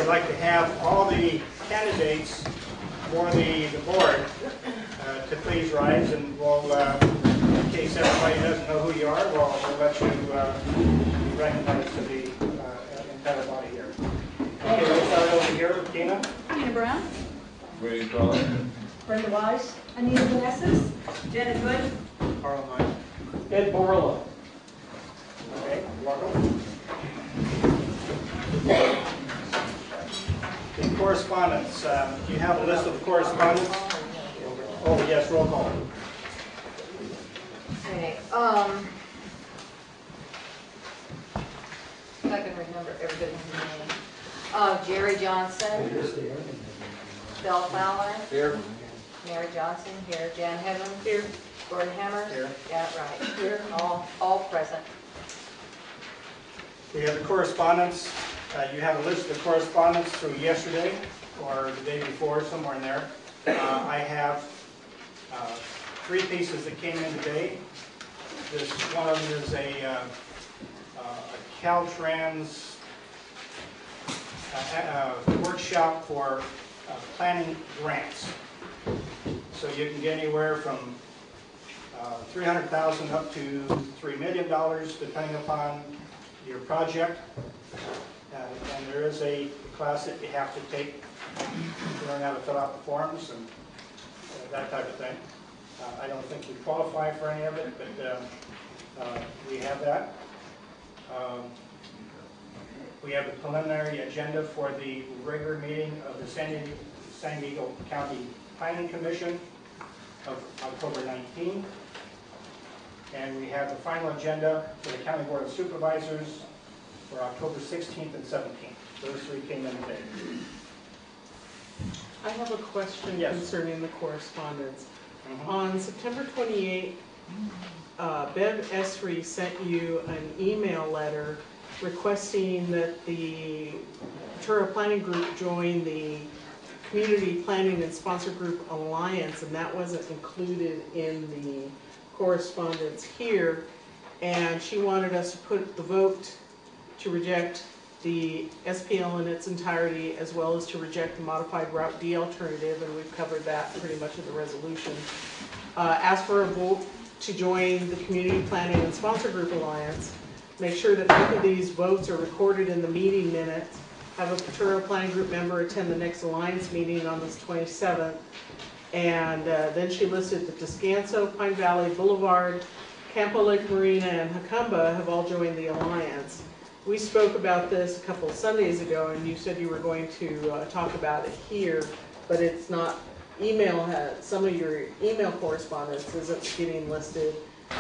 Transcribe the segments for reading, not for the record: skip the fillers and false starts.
I'd like to have all the candidates for the board to please rise, and we'll, in case everybody doesn't know who you are, we'll let you be recognized to the entire body here. Okay, we'll start over here. Tina? Tina Brown. Wayne Collins. Brenda Wise. Anita Vanessas. Janet Good. Carl Knight. Ed Borla. Okay, welcome. The correspondence. Do you have a list of the correspondence? Oh, yes, roll call. Okay, if I can remember everybody's name. Jerry Johnson. Bill Fowler. Here. Mary Johnson here. Jan Hedlund. Here. Gordon Hammers. Here. Yeah, right. Here. All present. We have the correspondence. You have a list of the correspondence through yesterday or the day before, somewhere in there. I have 3 pieces that came in today. This one of them is a Caltrans workshop for planning grants. So you can get anywhere from $300,000 up to $3 million, depending upon your project. And there is a class that you have to take to learn how to fill out the forms and that type of thing. I don't think you qualify for any of it, but we have that. We have the preliminary agenda for the regular meeting of the San Diego County Planning Commission of October 19th. And we have the final agenda for the County Board of Supervisors for October 16th and 17th. Those 3 came in today. I have a question concerning the correspondence. Mm-hmm. On September 28th, Bev Esri sent you an email letter requesting that the Potrero Planning Group join the Community Planning and Sponsor Group Alliance, and that wasn't included in the correspondence here. And she wanted us to put the vote to reject the SPL in its entirety, as well as to reject the modified Route D alternative, and we've covered that pretty much in the resolution. Ask for a vote to join the Community Planning and Sponsor Group Alliance. Make sure that both of these votes are recorded in the meeting minutes. Have a Potrero Planning Group member attend the next Alliance meeting on this 27th. And then she listed that Descanso, Pine Valley Boulevard, Campo Lake Marina, and Jacumba have all joined the Alliance. We spoke about this a couple of Sundays ago, and you said you were going to talk about it here, but it's not. Some of your email correspondence isn't getting listed,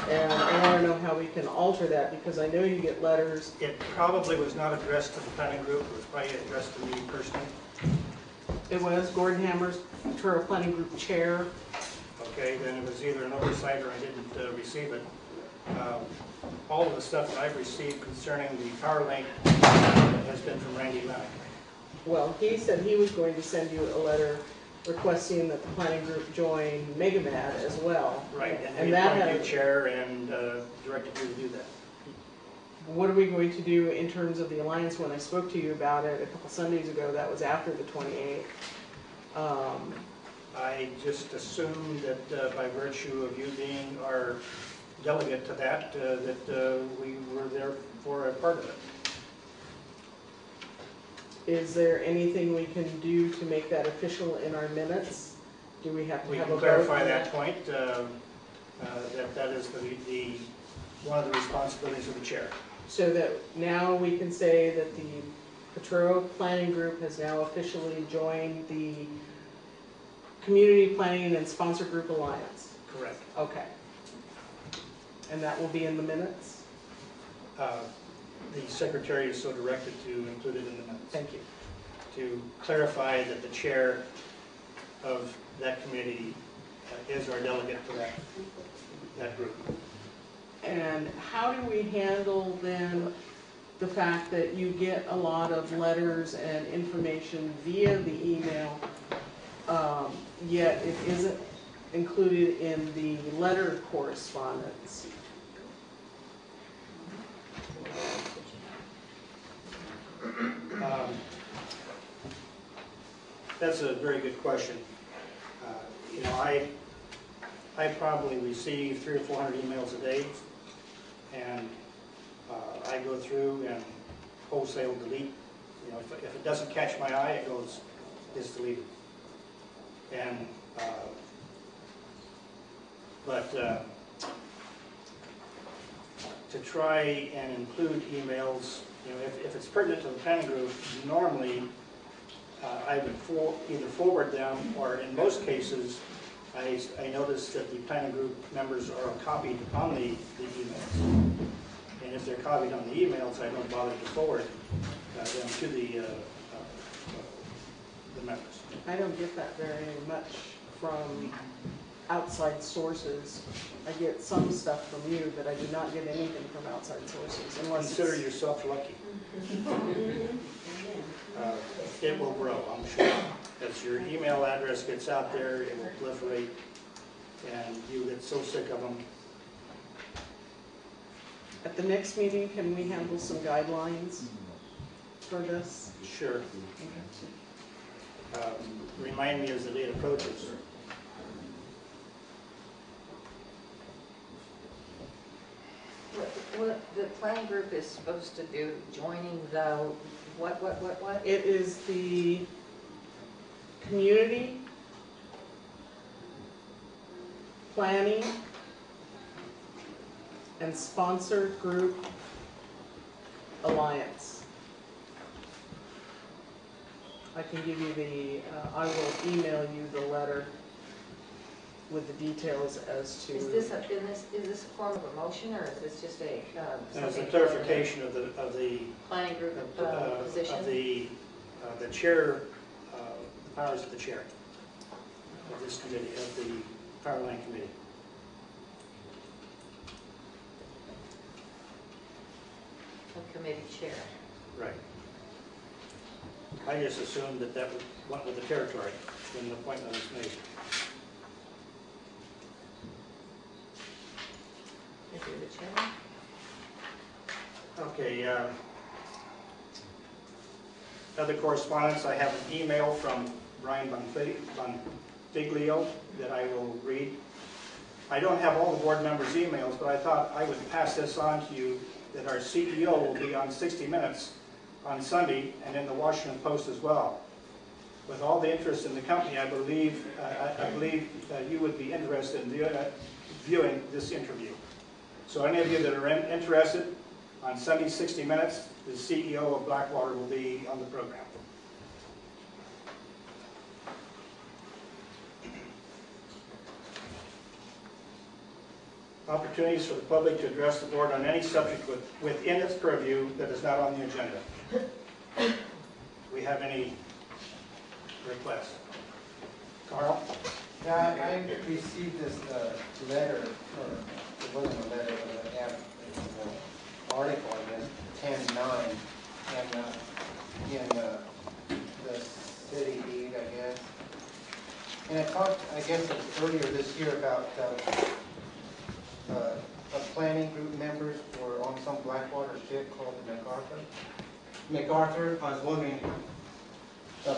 and I want to know how we can alter that, because I know you get letters. It probably was not addressed to the planning group. It was probably addressed to me personally. It was Gordon Hammers, Potrero Planning Group Chair. Okay, then it was either an oversight or I didn't receive it. All of the stuff that I've received concerning the power link has been from Randy Lennox. Well, he said he was going to send you a letter requesting that the planning group join MegaMad as well. Right, and that appointed you chair and directed you to do that. What are we going to do in terms of the alliance? When I spoke to you about it a couple Sundays ago, that was after the 28th. I just assumed that by virtue of you being our delegate to that, that we were there for a part of it. Is there anything we can do to make that official in our minutes? Do we have to have a vote? We can clarify that point, that is one of the responsibilities of the chair. So that now we can say that the Potrero Planning Group has now officially joined the Community Planning and Sponsor Group Alliance? Correct. Okay. And that will be in the minutes? The secretary is so directed to include it in the minutes. Thank you. To clarify that the chair of that committee is our delegate to that group. And how do we handle then the fact that you get a lot of letters and information via the email, yet it isn't included in the letter correspondence? That's a very good question. You know, I probably receive 300 or 400 emails a day, and I go through and wholesale delete. You know, if it doesn't catch my eye, it's deleted. And but to try and include emails, you know, if it's pertinent to the planning group, normally I would either forward them, or in most cases, I notice that the planning group members are copied on the emails. And if they're copied on the emails, I don't bother to forward them to the members. I don't get that very much from outside sources. I get some stuff from you, but I do not get anything from outside sources unless Consider it's... yourself lucky. It will grow, I'm sure. As your email address gets out there, it will proliferate, and you get so sick of them. At the next meeting, can we handle some guidelines for this? Sure. Remind me as the date approaches. What the planning group is supposed to do, joining the, what? It is the community planning and sponsored group alliance. I can give you the, I will email you the letter with the details as to... Is this a form of a motion, or is this just a, And it's a something clarification of the planning group position? of the chair, the powers of the chair of this committee, of the Power Line Committee. A committee chair. Right. I just assumed that went with the territory when the appointment was made. If you're the chair. Okay. Other correspondence, I have an email from Brian Bonfiglio that I will read. I don't have all the board members' emails, but I thought I would pass this on to you, that our CEO will be on 60 Minutes on Sunday and in the Washington Post as well. With all the interest in the company, I believe you would be interested in viewing this interview. So any of you that are interested, on Sunday 60 Minutes, the CEO of Blackwater will be on the program. Opportunities for the public to address the board on any subject within its purview that is not on the agenda. Do we have any requests? Carl? Yeah, I received this letter, or it wasn't a letter, but an article, I guess, 10-9, and in the city deed, I guess. And it talked, I guess it was earlier this year, about planning group members were on some Blackwater ship called the MacArthur. I was wondering,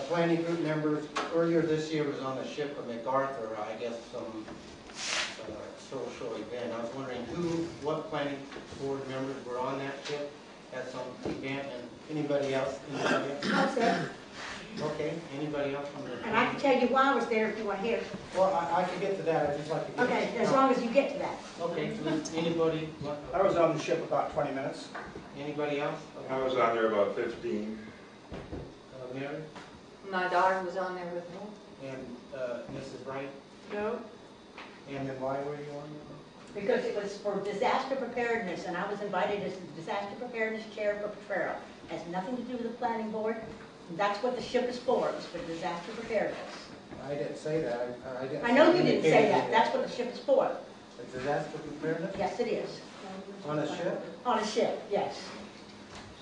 planning group members earlier this year was on a ship of MacArthur, I guess some social event. I was wondering what planning board members were on that ship at some event, and anybody else? I was there, Okay, anybody else from the? and I can tell you why I was there if you want to hear. Well, I can get to that, I'd just like to get. Okay, as long as you get to that. Okay, so anybody, I was on the ship about 20 minutes. anybody else? I was on there about 15. Mary? My daughter was on there with me. And Mrs. Wright? No? And then why were you on? Because it was for disaster preparedness, and I was invited as the disaster preparedness chair for Potrero. Has nothing to do with the planning board. That's what the ship is for. It's for disaster preparedness. I didn't say that. I know you didn't say that. That's what the ship is for. A disaster preparedness? Yes, it is. On a ship? On a ship, yes.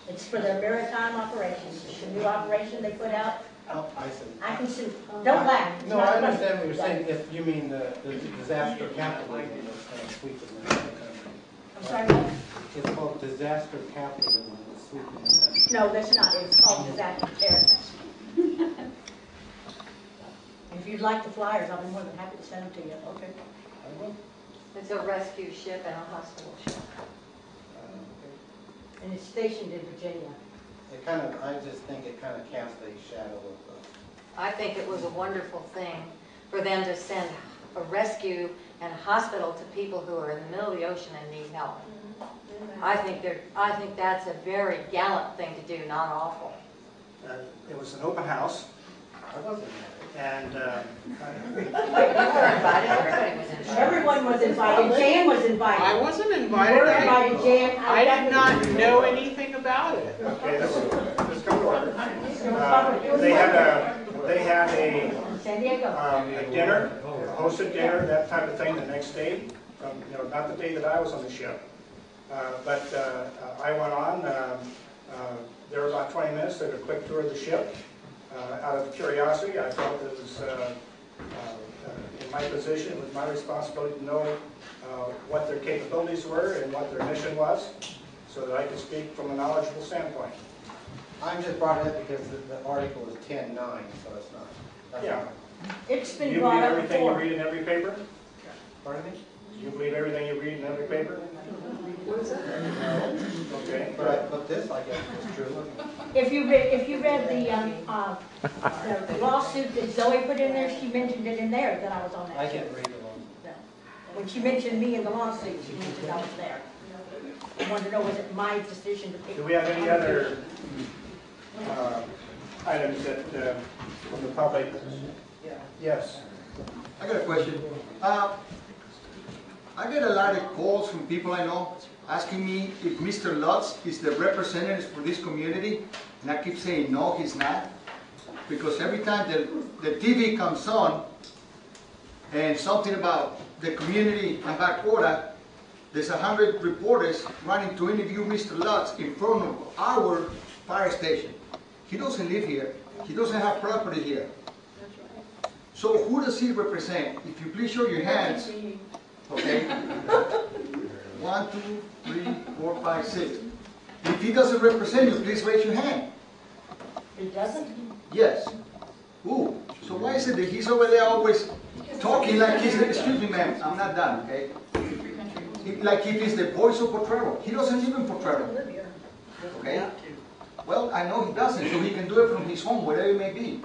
It's for their maritime operations. It's a new operation they put out. Oh, I see. I can sue. Don't laugh. It's No, not I funny. understand what you're saying, if you mean the disaster capitalism that's kind of sweeping the country. I'm sorry, what? It's called disaster capitalism that's sweeping the country. No, that's not. It's called disaster preparedness. If you'd like the flyers, I'll be more than happy to send them to you. Okay. I will. It's a rescue ship and a hospital ship. And it's stationed in Virginia. It kind of, I just think it kind of casts a shadow of, I think it was a wonderful thing for them to send a rescue and a hospital to people who are in the middle of the ocean and need help. I think that's a very gallant thing to do, not awful. It was an open house, I wasn't and You were invited, everybody was invited. Everyone was invited. Jan was invited. I wasn't You invited. were invited, Jan. I did not know anything about it. okay, this come to order. They had a San Diego. a dinner, a hosted dinner, that type of thing the next day, not the day that I was on the ship. But I went on, there were about 20 minutes, did a quick tour of the ship. Out of curiosity, I felt it was in my position, it was my responsibility to know what their capabilities were and what their mission was, so that I could speak from a knowledgeable standpoint. I'm just brought it up because the article is 10:9, so it's not. That's Yeah. not- It's Do been you brought believe up everything you before. read in every paper? Pardon me? Do you believe everything you read in every paper? Okay. But this, I guess, is true. If you read the lawsuit that Zoe put in there, she mentioned it in there that I was on I that didn't ship. read it all. When she mentioned me in the lawsuit, she mentioned I was there. I wanted to know, was it my decision to pick? Do we have any other items that, from the public? Yes. I got a question. I get a lot of calls from people I know asking me if Mr. Lutz is the representative for this community, and I keep saying no, he's not, because every time the TV comes on and something about the community and Blackwater, there's 100 reporters running to interview Mr. Lutz in front of our fire station. He doesn't live here. He doesn't have property here. So who does he represent? If you please show your hands. Okay? 1, 2, 3, 4, 5, 6. If he doesn't represent you, please raise your hand. It doesn't? Yes. Ooh. So why is it that he's over there always talking like he's, excuse me ma'am, I'm not done, okay? Like if he's the voice of Potrero. He doesn't live in Potrero. Okay? Well, I know he doesn't, so he can do it from his home, wherever it may be.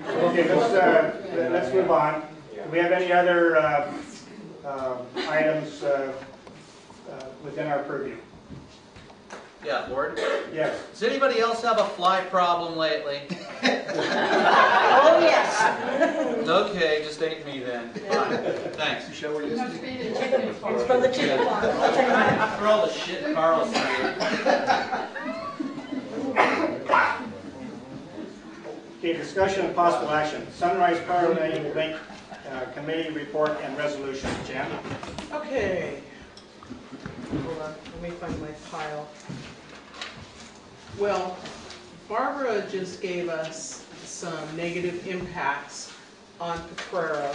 Okay, let's move on. Do we have any other items within our purview? Yeah, Board. Yes. Does anybody else have a fly problem lately? Oh, yes. Okay, just ain't me then. Fine. Thanks. You shower yesterday? It's from the chicken farm. I'll tell you that. For all the shit Carl's doing. Okay, discussion and possible action. Sunrise Power Line Link Committee Report and Resolution. Jan? Okay. Hold on, let me find my pile. Well, Barbara just gave us some negative impacts on Potrero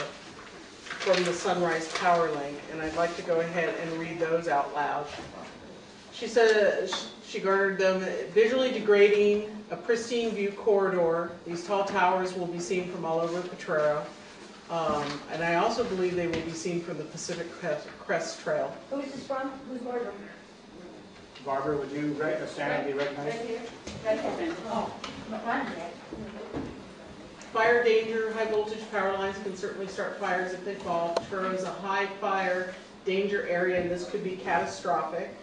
from the Sunrise Power Link, and I'd like to go ahead and read those out loud. She said she garnered them visually degrading, a pristine view corridor. These tall towers will be seen from all over Potrero. And I also believe they will be seen from the Pacific Crest Trail. Who's this from? Who's Barbara? Barbara, would you stand and be recognized? Oh, McLean did. Fire danger, high voltage power lines can certainly start fires if they fall. Potrero is a high fire danger area, and this could be catastrophic.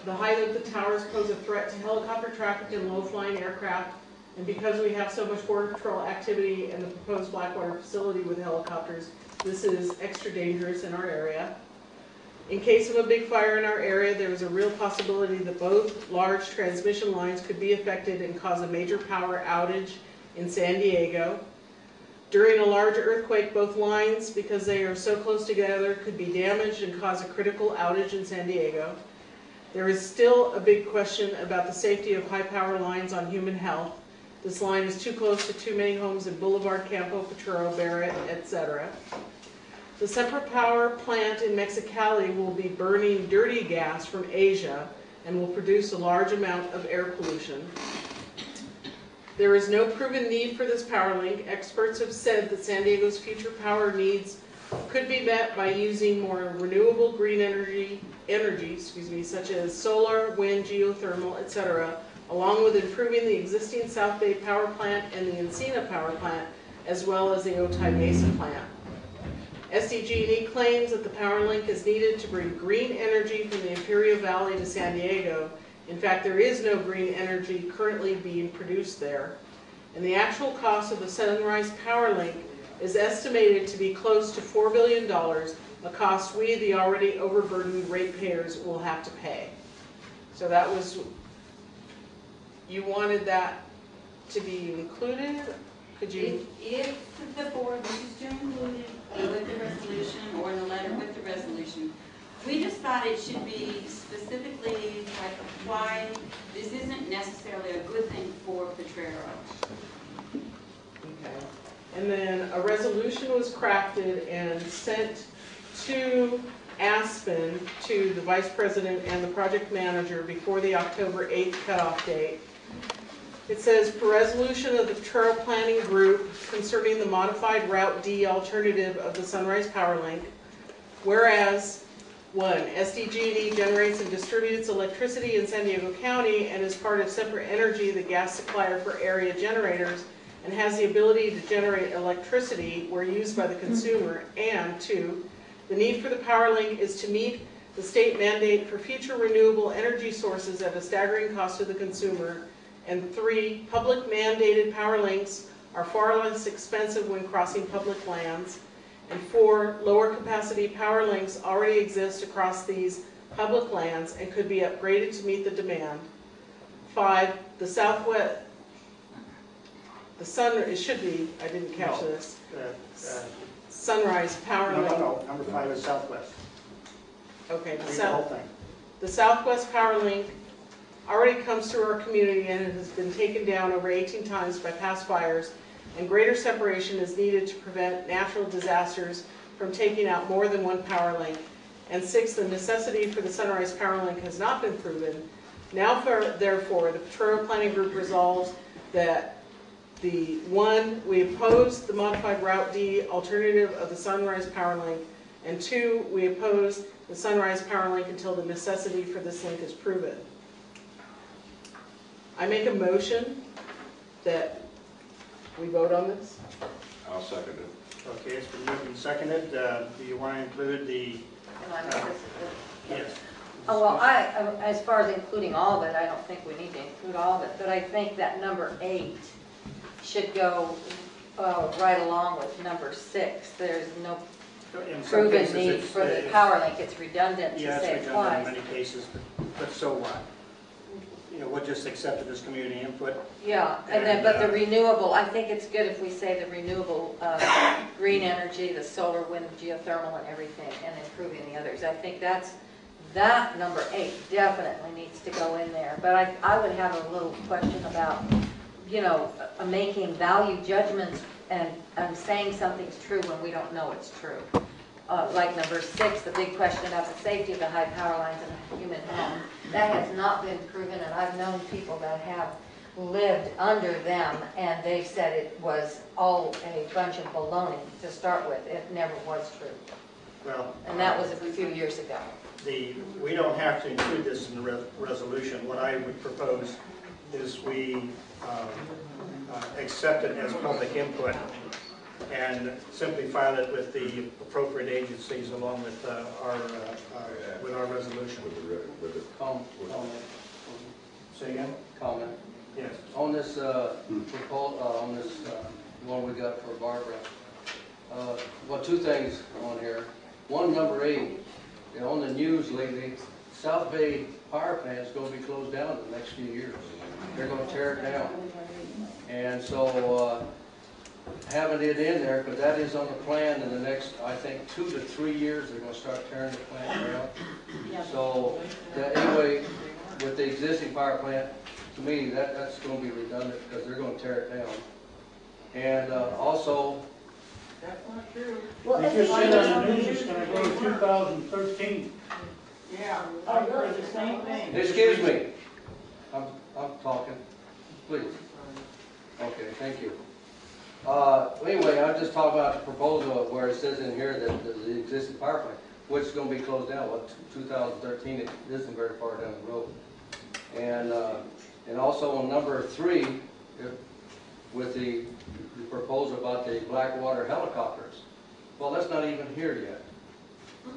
The height of the towers pose a threat to helicopter traffic and low-flying aircraft, and because we have so much border patrol activity in the proposed Blackwater facility with helicopters, this is extra dangerous in our area. In case of a big fire in our area, there is a real possibility that both large transmission lines could be affected and cause a major power outage in San Diego. During a large earthquake, both lines, because they are so close together, could be damaged and cause a critical outage in San Diego. There is still a big question about the safety of high power lines on human health. This line is too close to too many homes in Boulevard, Campo, Potrero, Barrett, etc. The Sempra Power plant in Mexicali will be burning dirty gas from Asia and will produce a large amount of air pollution. There is no proven need for this power link. Experts have said that San Diego's future power needs could be met by using more renewable green energy, such as solar, wind, geothermal, etc., along with improving the existing South Bay power plant and the Encina power plant, as well as the Otay Mesa plant. SDG&E claims that the power link is needed to bring green energy from the Imperial Valley to San Diego. In fact, there is no green energy currently being produced there. And the actual cost of the Sunrise Power Link is estimated to be close to $4 billion, a cost we, the already overburdened ratepayers, will have to pay. So that was, you wanted that to be included? Could you? If the board wishes to include it with the resolution or in the letter with the resolution, we just thought it should be specifically like why this isn't necessarily a good thing for Potrero. Okay. And then a resolution was crafted and sent to Aspen, to the vice president and the project manager before the October 8th cutoff date. It says, per resolution of the Potrero Planning Group concerning the modified Route D alternative of the Sunrise Power Link, whereas 1. SDG&E generates and distributes electricity in San Diego County and is part of Separate Energy, the gas supplier for area generators, and has the ability to generate electricity where used by the consumer. And 2. The need for the power link is to meet the state mandate for future renewable energy sources at a staggering cost to the consumer. And 3. Public mandated power links are far less expensive when crossing public lands. And 4. Lower capacity power links already exist across these public lands and could be upgraded to meet the demand. 5. The Southwest, it should be, I didn't catch this. Sunrise Power Link. No, number 5 is Southwest. Okay, Read the whole thing. the Southwest Power Link already comes through our community and it has been taken down over 18 times by past fires, and greater separation is needed to prevent natural disasters from taking out more than one power link. And 6, the necessity for the Sunrise Power Link has not been proven. Now, therefore, the Potrero Planning Group resolves that we oppose the modified Route D alternative of the Sunrise Power Link, and 2, we oppose the Sunrise Power Link until the necessity for this link is proven. I make a motion that we vote on this. I'll second it. Okay, it's been moved and seconded. Do you want to include the, Can I make this? yes? Oh, well, as far as including all of it, I don't think we need to include all of it, but I think that number 8 should go right along with number 6. There's no In some proven cases, need it's- for the power link. It's redundant to Yeah, say it's it redundant in twice. many cases, but so what? You know, we'll just accept it as community input. Yeah, and then, but the renewable, I think it's good if we say the renewable green energy, the solar, wind, geothermal and everything, and improving the others. I think that number 8 definitely needs to go in there. But I would have a little question about, you know, making value judgments and saying something's true when we don't know it's true. Like number 6, the big question about the safety of the high power lines in a human home. That has not been proven, and I've known people that have lived under them, and they said it was all a bunch of baloney to start with. It never was true. Well, And that was a few years ago. we don't have to include this in the resolution. What I would propose is we accept it as public input and simply file it with the appropriate agencies along with our resolution. Comment. Say again? Comment. Yes. On this one we got for Barbara. Well, 2 things on here. One, number 8, you know, on the news lately, South Bay power plant is going to be closed down in the next few years. They're going to tear it down. And so having it in there, because that is on the plan in the next, I think, 2 to 3 years, they're going to start tearing the plant down. So anyway, with the existing power plant, to me, that's going to be redundant because they're going to tear it down. And also, That's not true. Well, They just said on the news it's gonna go to 2013. Yeah. Oh, I really? heard the same thing. excuse me, I'm talking, please. Okay, thank you. Anyway, I'll just talk about the proposal where it says in here that the existing power plant, which is gonna be closed down, 2013, it isn't very far down the road. And also on number 3, with the proposal about the Blackwater helicopters. Well, that's not even here yet.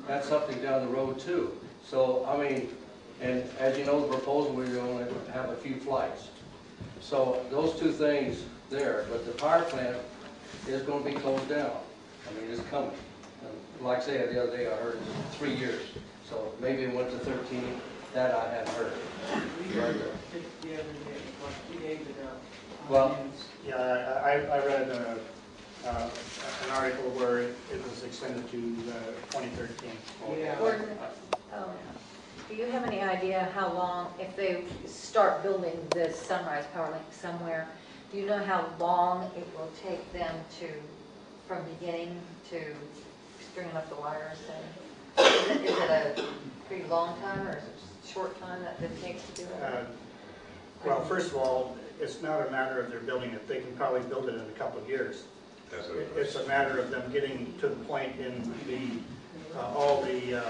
That's something down the road too. So, I mean, and as you know, the proposal, we're only going to have a few flights. So those two things there, but the power plant is going to be closed down. I mean, it's coming. And like I said, the other day I heard 3 years. So maybe it went to 13, that I hadn't heard. We heard it the other day, like 2 days ago. Well, Yeah, I read an article where it was extended to 2013. Yeah. Gordon, do you have any idea how long, if they start building this Sunrise Power Link somewhere, do you know how long it will take them to, from beginning to stringing up the wires? Is it a pretty long time, or is it a short time that it takes to do it? Well, first of all, it's not a matter of their building it. They can probably build it in a couple of years. That's what it It's a matter of them getting to the point in all the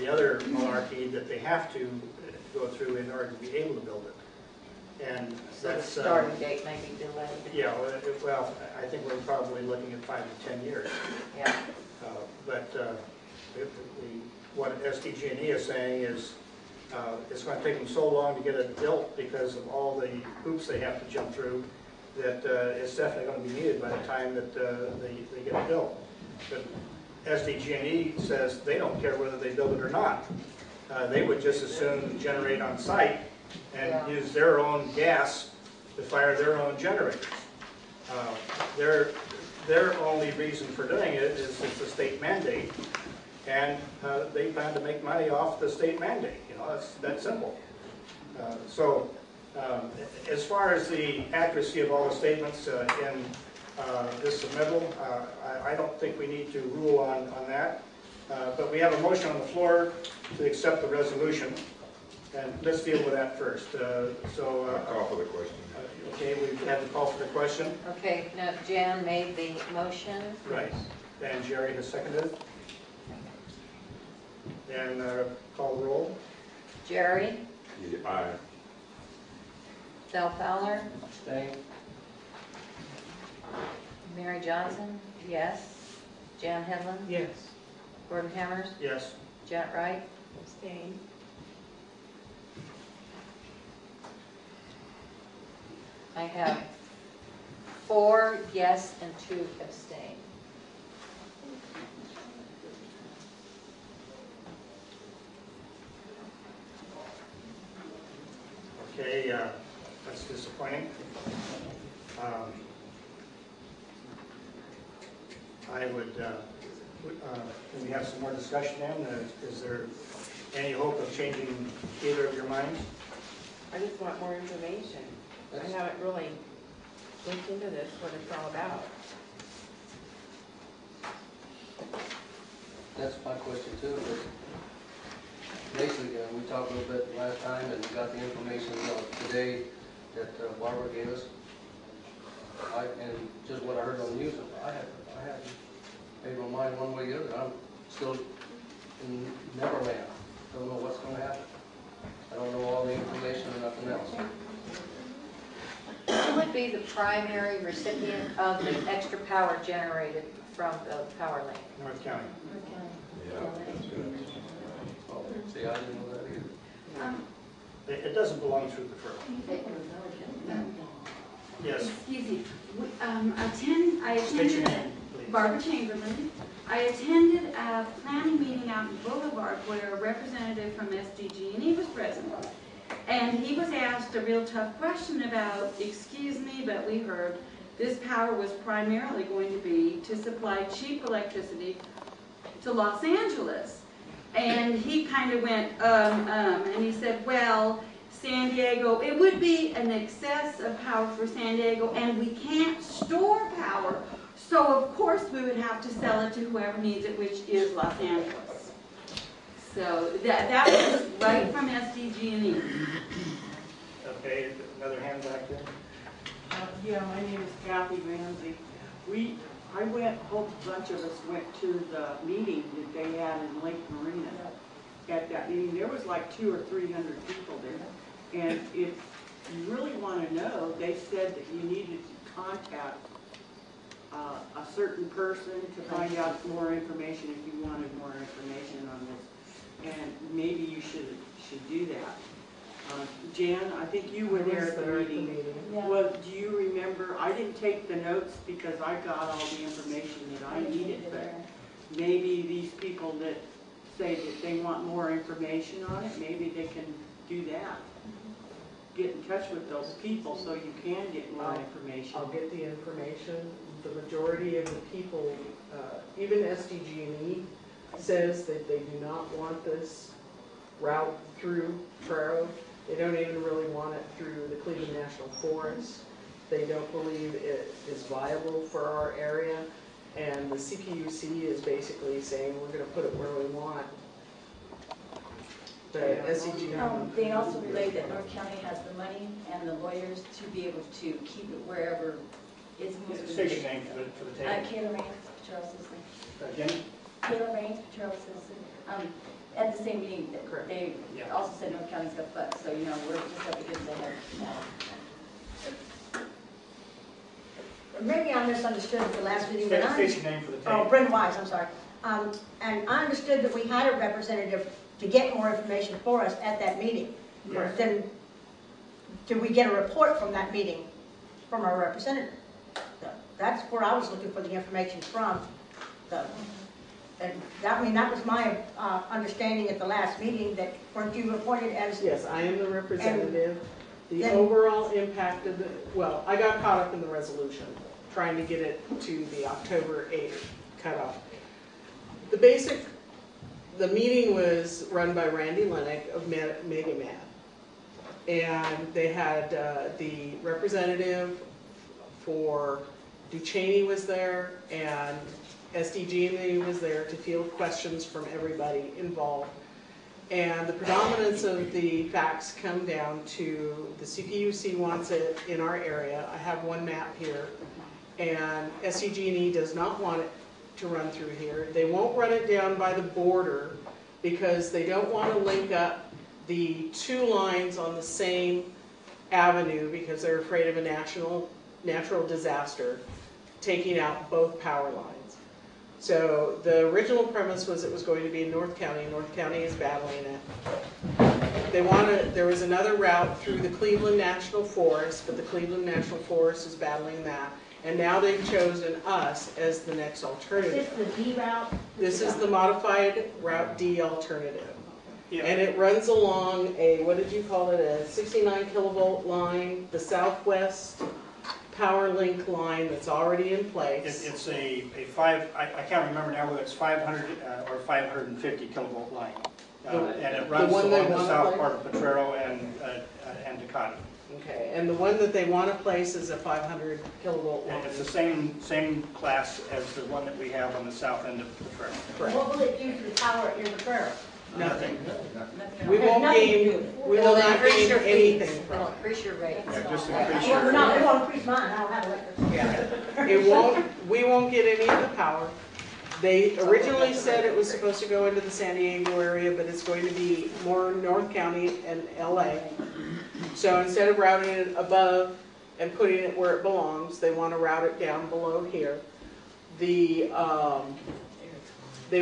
other malarkey that they have to go through in order to be able to build it. And So the that's starting date may be delayed. yeah. Well, I think we're probably looking at 5 to 10 years. Yeah. But what SDG&E is saying is it's going to take them so long to get it built because of all the hoops they have to jump through that it's definitely going to be needed by the time that they get it built. But SDG&E says they don't care whether they build it or not. They would just as soon generate on site and use their own gas to fire their own generators. Their only reason for doing it is it's a state mandate, and they plan to make money off the state mandate. You know, it's that simple. As far as the accuracy of all the statements in this submittal, I don't think we need to rule on that. But we have a motion on the floor to accept the resolution, and let's deal with that first. Call for the question. Okay, we've had the call for the question. Okay, now Jan made the motion. Right. And Jerry has seconded. And call the roll. Jerry, Yeah, aye. Del Fowler, Abstain. Mary Johnson, yes. Jan Hedlund, Yes. Gordon Hammers, Yes. Janet Wright, Abstain. I have 4 yes and 2 abstain. Okay, that's disappointing. I would, can we have some more discussion then? Is there any hope of changing either of your minds? I just want more information. I haven't really looked into this, what it's all about. That's my question too. But basically, we talked a little bit last time and we got the information today that Barbara gave us. And just what I heard on the news, I haven't made my mind one way or the other. I'm still in Neverland. Don't know what's going to happen. I don't know all the information and nothing else. Who would be the primary recipient of the extra power generated from the power link? North County. Yeah, that's good. Oh, see, I didn't know that either. It doesn't belong through the firm. Yes. Excuse me, I State your attended, name, please. Barbara Chamberlain. I attended a planning meeting out in Boulevard where a representative from SDG&E was present. And he was asked a real tough question about, excuse me, but we heard this power was primarily going to be to supply cheap electricity to Los Angeles. And he kind of went, and he said, well, San Diego, it would be an excess of power for San Diego, and we can't store power, so of course we would have to sell it to whoever needs it, which is Los Angeles. So that was right from SDG&E. Okay, another hand back there. Yeah, my name is Kathy Ramsey. I went, a whole bunch of us went to the meeting that they had in Lake Marina. At that meeting, there was like 200 or 300 people there. And if you really want to know, they said that you needed to contact a certain person to find out more information if you wanted more information on this. And maybe you should do that. Jan, I think you were there at the meeting. Yeah. Well, do you remember, I didn't take the notes because I got all the information that I needed, but maybe these people that say that they want more information on it, maybe they can do that. Get in touch with those people so you can get more information. I'll get the information. The majority of the people, even SDG&E says that they do not want this route through Potrero. They don't even really want it through the Cleveland National Forest. They don't believe it is viable for our area. And the CPUC is basically saying we're going to put it where we want. The SCG. They also relayed that North County has the money and the lawyers to be able to keep it wherever it's most. State your name for the table. Kayla Raines, Potrero Citizen. Jenny? Kayla Raines, Potrero Citizen. At the same meeting, they also said North County's got funds, so we're just up against the head. Maybe I misunderstood at the last meeting. State your name for the table. Oh, Brenda Wise, I'm sorry. And I understood that we had a representative to get more information for us at that meeting. Yes. Then, did we get a report from that meeting from our representative? So that's where I was looking for the information from. And that was my understanding at the last meeting, that weren't you appointed as... Yes, I am the representative. The overall impact of well, I got caught up in the resolution, trying to get it to the October 8th cutoff. The meeting was run by Randy Lennick of Mega Man. And they had the representative for Ducheney was there, and SDG&E was there to field questions from everybody involved. And the predominance of the facts come down to the CPUC wants it in our area. I have one map here. And SDG&E does not want it to run through here. They won't run it down by the border because they don't want to link up the two lines on the same avenue because they're afraid of a natural disaster taking out both power lines. So the original premise was it was going to be in North County. North County is battling it. There was another route through the Cleveland National Forest, but the Cleveland National Forest is battling that. And now they've chosen us as the next alternative. Is this the D route? This is the modified Route D alternative. Yeah. And it runs along a, what did you call it, a 69 kilovolt line, the southwest power link line that's already in place. It's a I can't remember now whether it's 500 or 550 kilovolt line. And it runs along the south part of Potrero and Ducati. Okay, and the one that they want to place is a 500 kilovolt line. And it's the same class as the one that we have on the south end of Potrero. Correct. What will it do to the power in the Potrero? Nothing. Nothing. We won't gain, we will not gain anything from It'll it. increase your rates. Yeah, just Well, increase it your... won't increase mine, I don't have electric. Yeah. We won't get any of the power. They originally said it was supposed to go into the San Diego area, but it's going to be more North County and LA. So instead of routing it above and putting it where it belongs, they want to route it down below here. They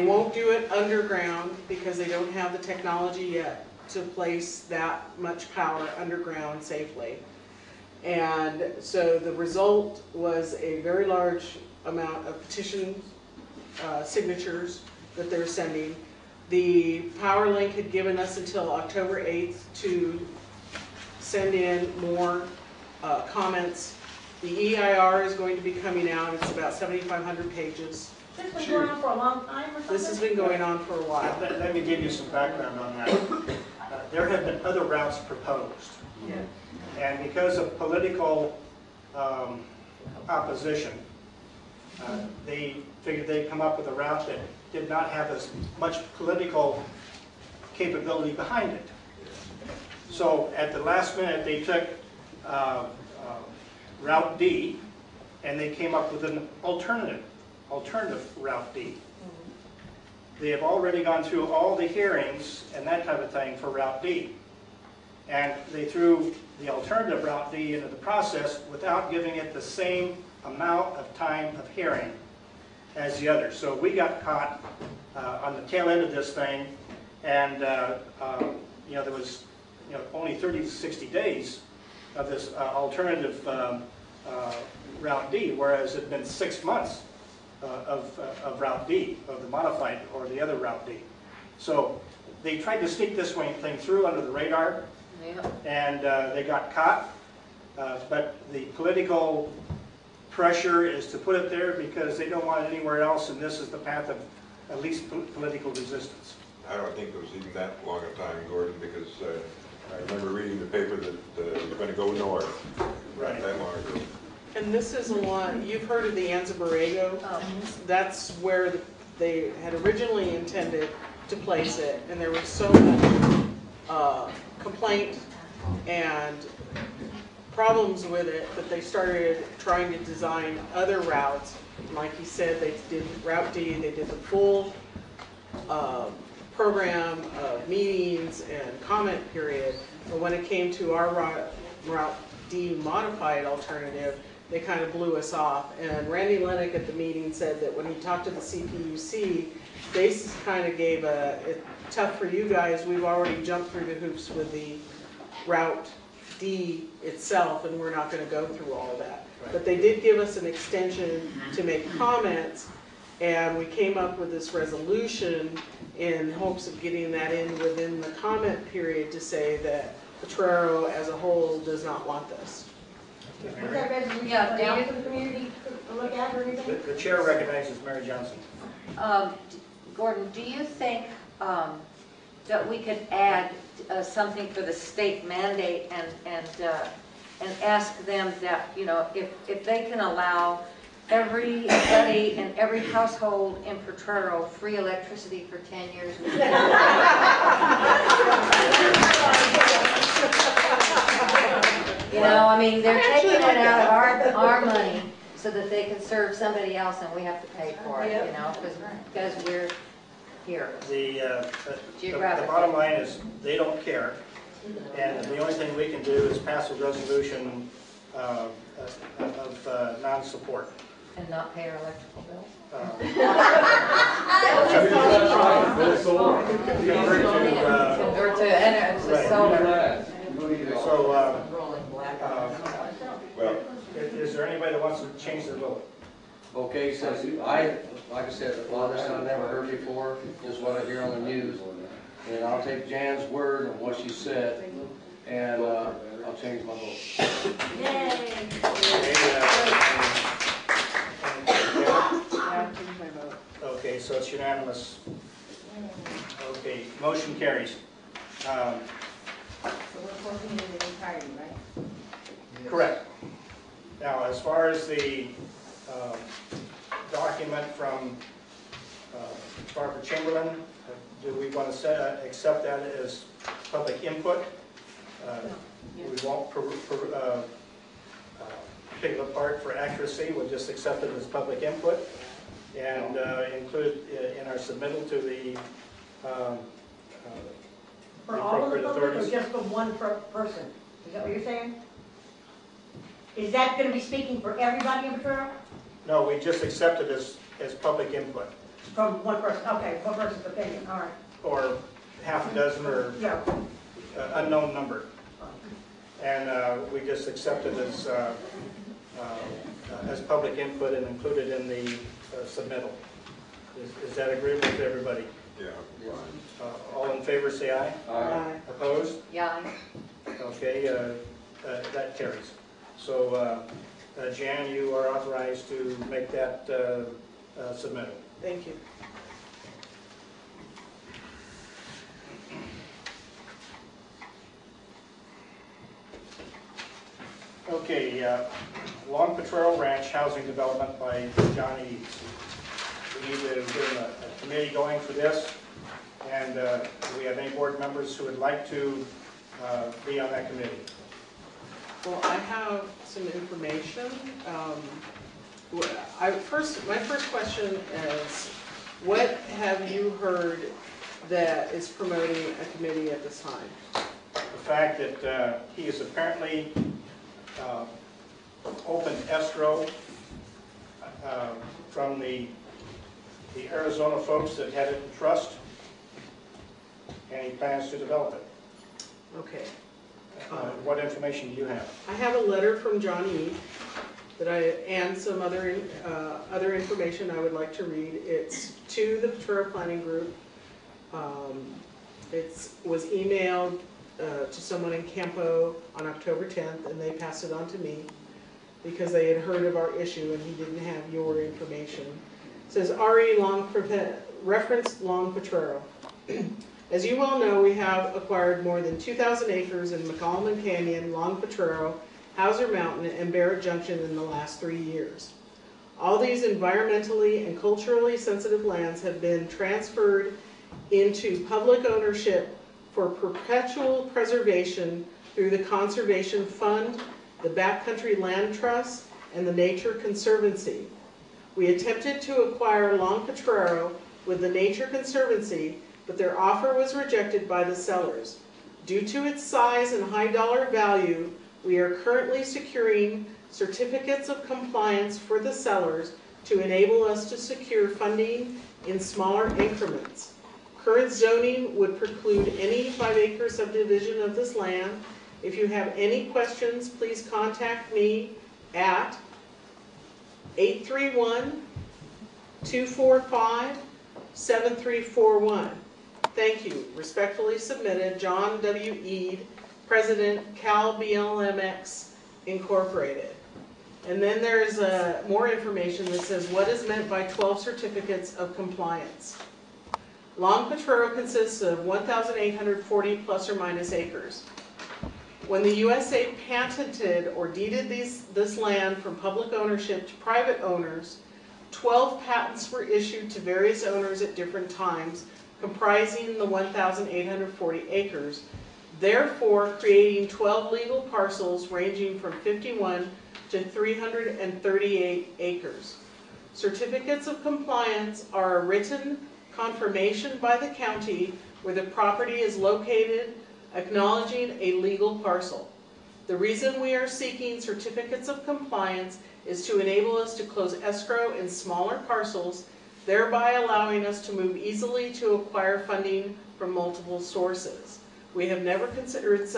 won't do it underground because they don't have the technology yet to place that much power underground safely. And so the result was a very large amount of petition signatures that they're sending. The Power Link had given us until October 8th to send in more comments. The EIR is going to be coming out. It's about 7,500 pages. This has been going on for a long time or something? This has been going on for a while. Let me give you some background on that. There have been other routes proposed. Yeah. And because of political opposition, they figured they'd come up with a route that did not have as much political capability behind it. So at the last minute, they took Route D, and they came up with an alternative Route D. They have already gone through all the hearings and that type of thing for Route D. And they threw the alternative Route D into the process without giving it the same amount of time of hearing as the others. So we got caught on the tail end of this thing, and there was only 30 to 60 days of this alternative Route D, whereas it had been 6 months of Route D, of the modified or the other Route D. So they tried to sneak this thing through under the radar, and they got caught. But the political pressure is to put it there because they don't want it anywhere else, and this is the path of at least political resistance. I don't think it was even that long a time, Gordon, because I remember reading the paper that it was going to go north. Right. That long ago. And this is one, you've heard of the Anza-Borrego? That's where they had originally intended to place it, and there was so much complaint and problems with it that they started trying to design other routes. Like you said, they did Route D, they did the full program of meetings and comment period, but when it came to our Route D modified alternative, they kind of blew us off. And Randy Lennox at the meeting said that when he talked to the CPUC, they kind of gave it's tough for you guys, we've already jumped through the hoops with the Route D itself, and we're not going to go through all that. Right. But they did give us an extension to make comments, and we came up with this resolution in hopes of getting that in within the comment period to say that Potrero as a whole does not want this. Was that resolution down for the community to look at or anything? The chair recognizes Mary Johnson. Gordon, do you think that we could add something for the state mandate and ask them that, if they can allow everybody in every household in Potrero free electricity for 10 years? They're taking it out of our money so that they can serve somebody else and we have to pay for it, because we're here. The bottom line is they don't care, and the only thing we can do is pass a resolution of non-support. And not pay our electrical bill? Convert to energy, solar. So, well, is there anybody that wants to change their vote? Okay, so like I said, a lot of this I've never heard before, just what I hear on the news. And I'll take Jan's word and what she said, and I'll change my vote. Yay! Okay, so it's unanimous. Okay, motion carries. So we're working in the entirety, right? Correct. Now, as far as the document from Barbara Chamberlain, do we want to accept that as public input? We won't pick it apart for accuracy, we'll just accept it as public input and include in our submittal to the For all of the appropriate public or authorities. just for one person? Is that what you're saying? Is that going to be speaking for everybody in Potrero? No, we just accept it as public input. From one person, okay, one person's opinion, all right. Or half a dozen or Yeah. unknown number. And we just accept it as public input and include it in the submittal. Is that agreeable to everybody? Yeah. All in favor say aye. Aye. Opposed? Yeah. Okay, that carries. So Jan, you are authorized to make that submittal. Thank you. Okay, Long Potrero Ranch Housing Development by John Eads. We need to get a committee going for this, and do we have any board members who would like to be on that committee? Well, I have some information. My first question is, what have you heard that is promoting a committee at this time? The fact that he is apparently opened escrow from the Arizona folks that had it in trust, and he plans to develop it. Okay. What information do you have? I have a letter from John E. and some other information I would like to read. It's to the Potrero Planning Group. It was emailed to someone in Campo on October 10th, and they passed it on to me because they had heard of our issue and he didn't have your information. It says, reference Long Potrero. As you well know, we have acquired more than 2,000 acres in McCollum Canyon, Long Potrero, Hauser Mountain, and Barrett Junction in the last 3 years. All these environmentally and culturally sensitive lands have been transferred into public ownership for perpetual preservation through the Conservation Fund, the Backcountry Land Trust, and the Nature Conservancy. We attempted to acquire Long Potrero with the Nature Conservancy, but their offer was rejected by the sellers. Due to its size and high dollar value, we are currently securing certificates of compliance for the sellers to enable us to secure funding in smaller increments. Current zoning would preclude any 5-acre subdivision of this land. If you have any questions, please contact me at 831-245-7341. Thank you. Respectfully submitted, John W. Eade, President, Cal BLMX Incorporated. And then there's more information that says what is meant by 12 certificates of compliance. Long Potrero consists of 1,840 plus or minus acres. When the USA patented or deeded this land from public ownership to private owners, 12 patents were issued to various owners at different times, comprising the 1,840 acres, therefore creating 12 legal parcels ranging from 51 to 338 acres. Certificates of compliance are a written confirmation by the county where the property is located, acknowledging a legal parcel. The reason we are seeking certificates of compliance is to enable us to close escrow in smaller parcels, thereby allowing us to move easily to acquire funding from multiple sources. We have never considered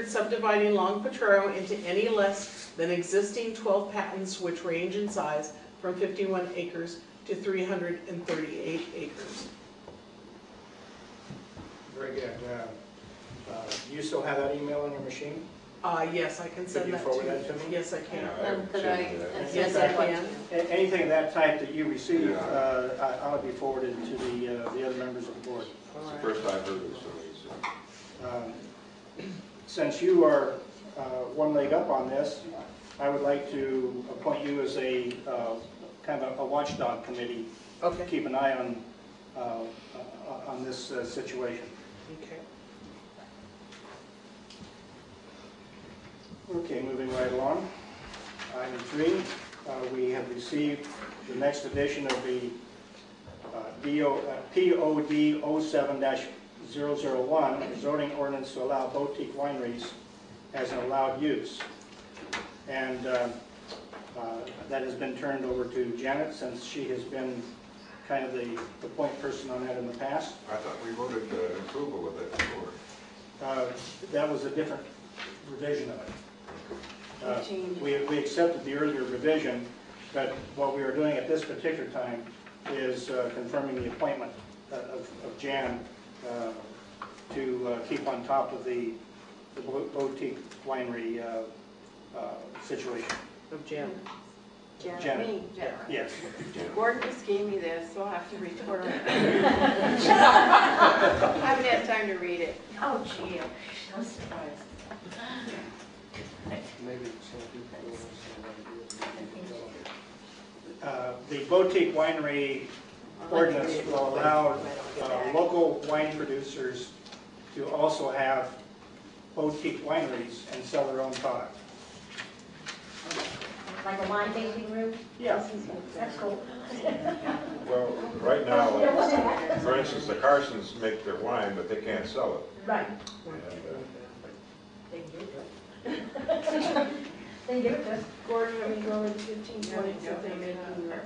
subdividing Long Potrero into any less than existing 12 patents, which range in size from 51 acres to 338 acres. Very good. Do you still have that email on your machine? Yes, I can send that to you. Could you forward that to me? Yes, I can. Yes, I can. Anything of that type that you receive, I'll be forwarded to the other members of the board. It's the first I've heard of this. Since you are one leg up on this, I would like to appoint you as a kind of a watchdog committee. Okay. Keep an eye on this situation. Okay. Okay, moving right along. Item 3, we have received the next edition of the POD 07-001, a zoning ordinance to allow boutique wineries as an allowed use. And that has been turned over to Janet, since she has been kind of the point person on that in the past. I thought we voted approval of that before. That was a different revision of it. We accepted the earlier revision, but what we are doing at this particular time is confirming the appointment of Jan to keep on top of the boutique winery situation. Of Jan. Janet. Me, Jan. Yes. Gordon just gave me this, so I'll have to report on it. I haven't had time to read it. Oh, gee, I'm surprised. Maybe some people The boutique winery ordinance will allow local wine producers to also have boutique wineries and sell their own product. Like a wine tasting room? Yeah. That's cool. Well, right now, like, for instance, the Carsons make their wine, but they can't sell it. Right. And, They can give it to us. They give it to us. Gordon, you want me to go over the 15 points that they're making?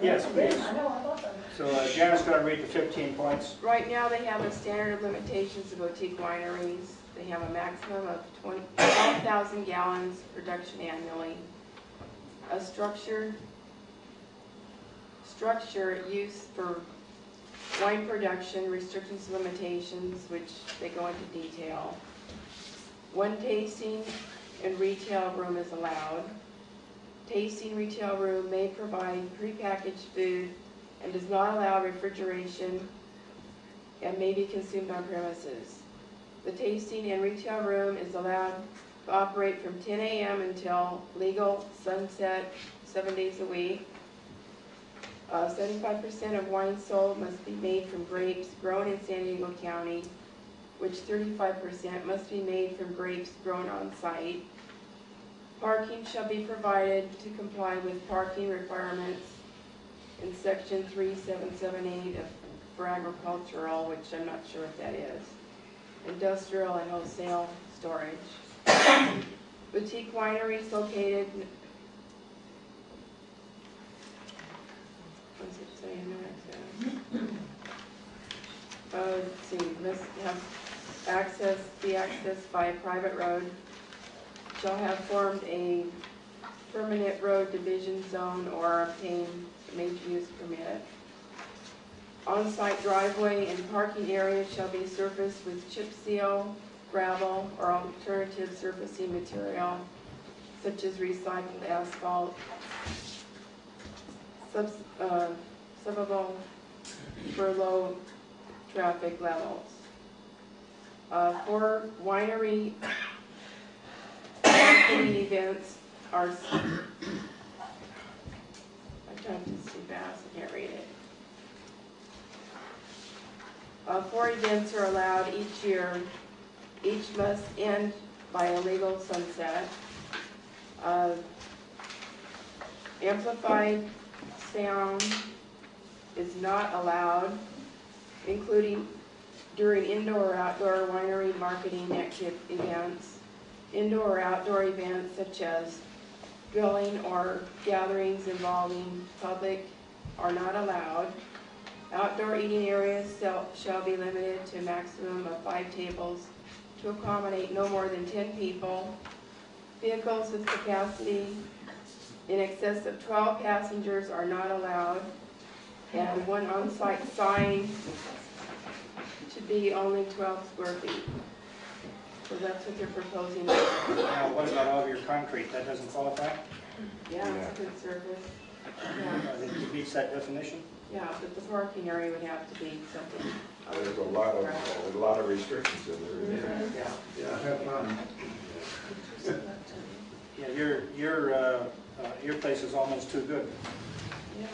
Yes, please. I know, I thought so. So Janet's going to read the 15 points. Right now, they have a standard of limitations of boutique wineries. They have a maximum of 12,000 gallons production annually. A structure used for wine production, restrictions and limitations, which they go into detail. One tasting and retail room is allowed. Tasting retail room may provide prepackaged food and does not allow refrigeration and may be consumed on premises. The tasting and retail room is allowed to operate from 10 a.m. until legal sunset, 7 days a week. 75% of wine sold must be made from grapes grown in San Diego County, which 35% must be made from grapes grown on site. Parking shall be provided to comply with parking requirements in section 3778 for agricultural, which I'm not sure what that is. Industrial and wholesale storage. Boutique wineries located, what's it say in there? Let's see, must have be accessed by a private road, shall have formed a permanent road division zone or obtained a major use permit. On-site driveway and parking area shall be surfaced with chip seal, gravel, or alternative surfacing material, such as recycled asphalt, subbable for low traffic levels. For winery marketing events are, I'm trying to see fast, I can't read it. 4 events are allowed each year. Each must end by a legal sunset. Amplified sound is not allowed, including during indoor or outdoor winery marketing events. Indoor or outdoor events such as grilling or gatherings involving public are not allowed. Outdoor eating areas shall be limited to a maximum of 5 tables to accommodate no more than 10 people. Vehicles with capacity in excess of 12 passengers are not allowed. And one on-site sign should be only 12 square feet. So that's what they're proposing. Now, what about all of your concrete? That doesn't qualify? Yeah, it's a good surface. Yeah. It meets that definition? Yeah, but the parking area would have to be something. there's a lot of restrictions in there. Yeah, your place is almost too good. Yeah.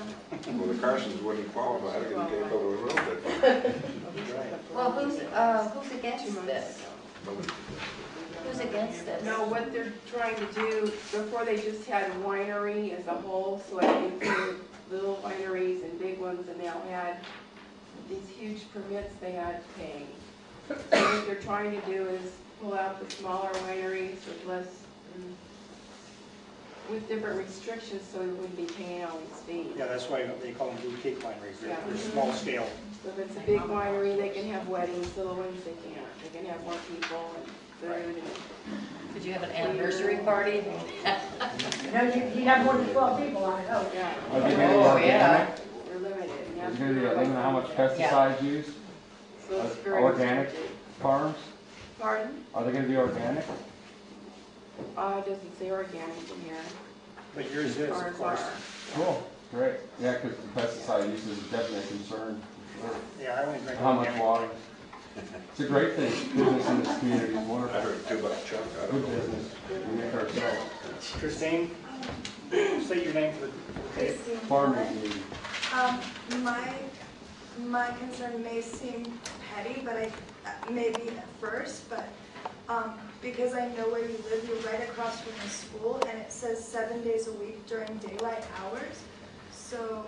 Well, the Carsons wouldn't qualify, they can't go to a little bit. Well, who's against this? Who's against this? No, what they're trying to do, before they just had winery as a whole, so it included little wineries and big ones, and now had these huge permits they had to pay. So what they're trying to do is pull out the smaller wineries with less, with different restrictions, so we wouldn't be paying all these fees. Yeah, that's why they call them boutique wineries. They're Yeah. small scale. So if it's a big winery, they can have weddings, little ones they can't. They can have more people and food and. Could you have an anniversary party? No, you have more than 12 people on it, oh. Yeah. Are they gonna be Oh, organic? yeah. They're limited. You have Is to there gonna be a go limit on how much pesticides used? So it's very Organic restricted. farms? Pardon? Are they gonna be organic? It doesn't say organic in here. But yours is, of course. Cool, great. Yeah, because the pesticide use is definitely a concern. for sure. Yeah, I only drink How much organic. water? It's a great thing. Business in this community is I wonderful. heard $2 chunk, I Good don't know. business. We make ourselves. Christine, state your name for the tape. Farming community. My concern may seem petty, but maybe at first, but because I know where you live. You're right across from the school, and it says 7 days a week during daylight hours. So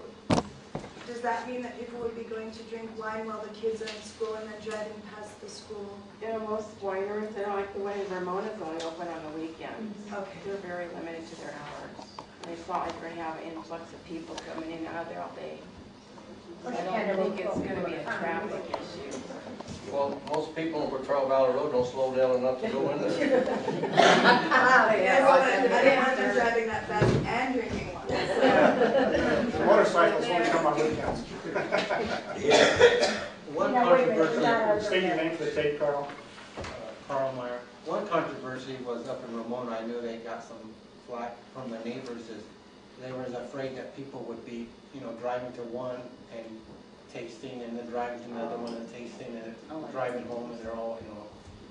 does that mean that people would be going to drink wine while the kids are in school and then driving past the school? Yeah, most wineries, they don't like the way Ramona's only open on the weekends. Okay. They're very limited to their hours. And it's not like we're gonna have an influx of people coming in and out there all day. I don't think it's gonna be a traffic issue. Well, most people on Potrero Valley Road don't slow down enough to go in there. I didn't want them driving that fast and drinking wine. The motorcycles only come on weekends. One controversy, State your name for the tape, Carl. Carl Meyer. One controversy was up in Ramona. I knew they got some flack from the neighbors. Is they were afraid that people would be, driving to one and tasting, and then driving to another one and tasting, and driving home, and they're all,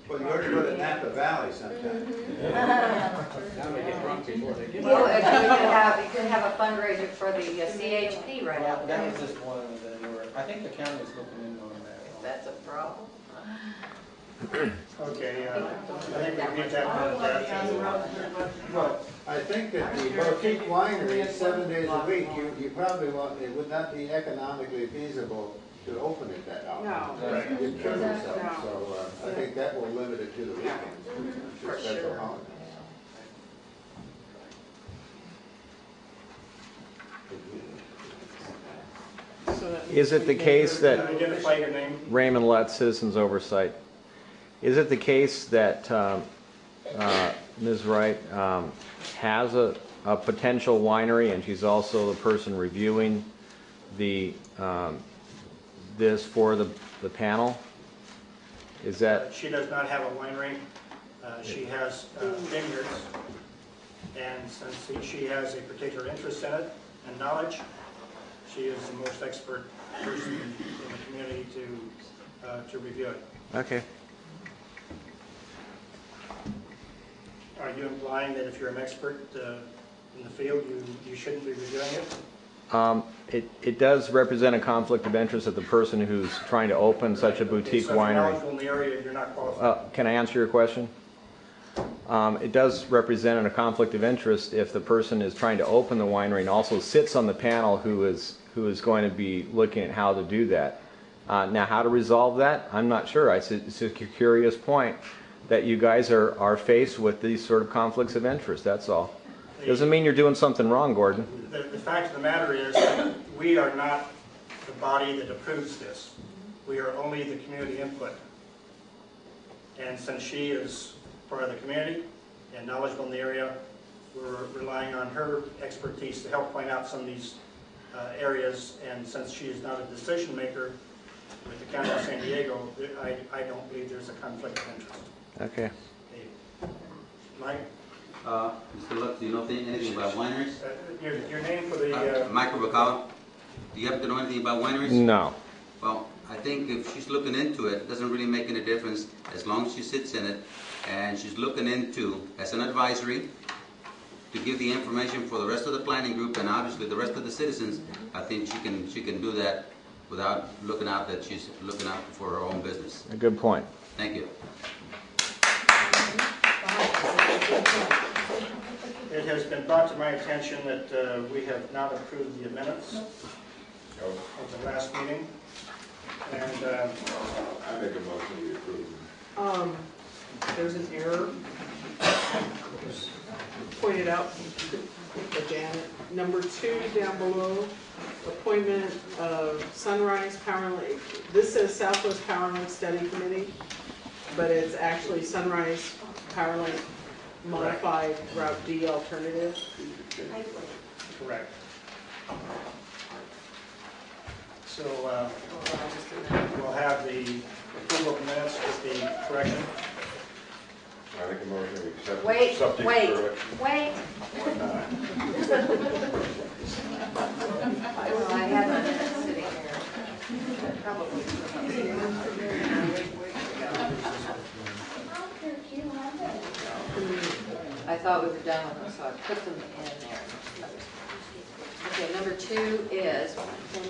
Well, you already go to Napa Valley sometime. Now they get drunk before they get. Well, you could have a fundraiser for the CHP right out there. That was just one of the, I think the county is looking into on that. If that's a problem. Okay, I think we beat that one. Well, I think that the boutique winery, 7 days a week, you probably want, it would not be economically feasible to open it that often. No. You'd kill yourself, No. so I think that will limit it to the weekends, For to special sure. holidays. Is it the case that, Identify your name. Raymond Lutz, Citizens Oversight, is it the case that Ms. Wright has a potential winery, and she's also the person reviewing the this for the panel? Is that? She does not have a winery. She has vineyards, and since she has a particular interest in it and knowledge, she is the most expert person in the community to review it. Okay. Are you implying that if you're an expert in the field, you shouldn't be reviewing it? It does represent a conflict of interest of the person who's trying to open such a boutique So if you're winery. knowledgeable in the area, you're not qualified. Can I answer your question? It does represent a conflict of interest if the person is trying to open the winery and also sits on the panel who is going to be looking at how to do that. Now, how to resolve that, I'm not sure. It's a curious point that you guys are faced with these sort of conflicts of interest, that's all. Doesn't mean you're doing something wrong, Gordon. The fact of the matter is that we are not the body that approves this. We are only the community input. And since she is part of the community and knowledgeable in the area, we're relying on her expertise to help point out some of these areas. And since she is not a decision maker with the County of San Diego, I don't believe there's a conflict of interest. Okay. Mike? Mr. Lutz, do you know anything about wineries? Your name for the... Michael Bacall. Do you happen to know anything about wineries? No. Well, I think if she's looking into it, it doesn't really make any difference as long as she sits in it and she's looking into, as an advisory, to give the information for the rest of the planning group and obviously the rest of the citizens. I think she can do that without looking out that she's looking out for her own business. A good point. Thank you. It has been brought to my attention that we have not approved the minutes of the last meeting. And I make a motion to approve. There's an error pointed out by Janet. Number 2 down below, appointment of Sunrise Power Link. This says Southwest Power Link Study Committee, but it's actually Sunrise Power Link Modified Route D Alternative. correct. So we'll have the approval of minutes with the correction. I make a motion to accept Wait, subject to wait, correction. wait. Why not? Well, I have a minute sitting here. I thought we were done with them, so I put them in there. Okay, number 2 is. And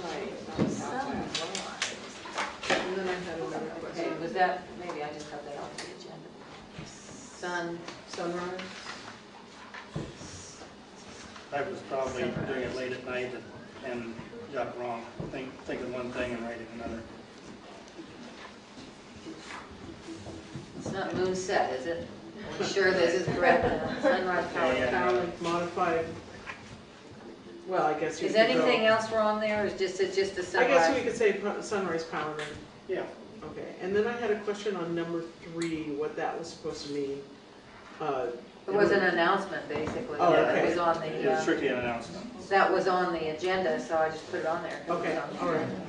then I had another question. Okay, was that, maybe I just got that off the agenda. Sunrise? I was probably doing it late at night and got it wrong, thinking one thing and writing another. It's not moonset, is it? I'm sure this is correct. Sunrise Power. Powerlink modified. Well, I guess you Is could anything go. else wrong there, or is just, it's just a I sunrise? guess we could say Sunrise Power Ring. Yeah. Okay, and then I had a question on number 3, what that was supposed to mean. It was an announcement, basically. Oh, Yeah, okay. It was on the, It was strictly an announcement. that was on the agenda, so I just put it on there. 'cause it Okay, was on the all right. agenda.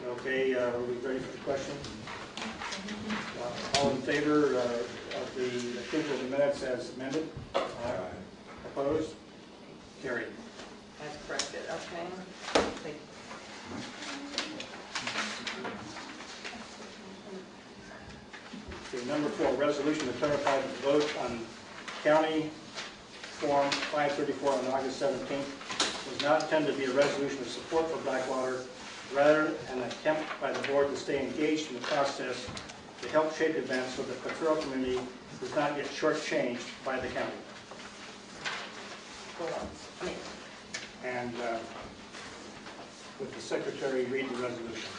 Okay, are we ready for the question? All in favor of the approval of the minutes as amended? Opposed? Carried. That's corrected, okay. Thank you. Okay, number 4, resolution to clarify the vote on county form 534 on August 17th was not intended to be a resolution of support for Blackwater, rather an attempt by the board to stay engaged in the process to help shape events so the Potrero community does not get shortchanged by the county. And would the secretary read the resolution?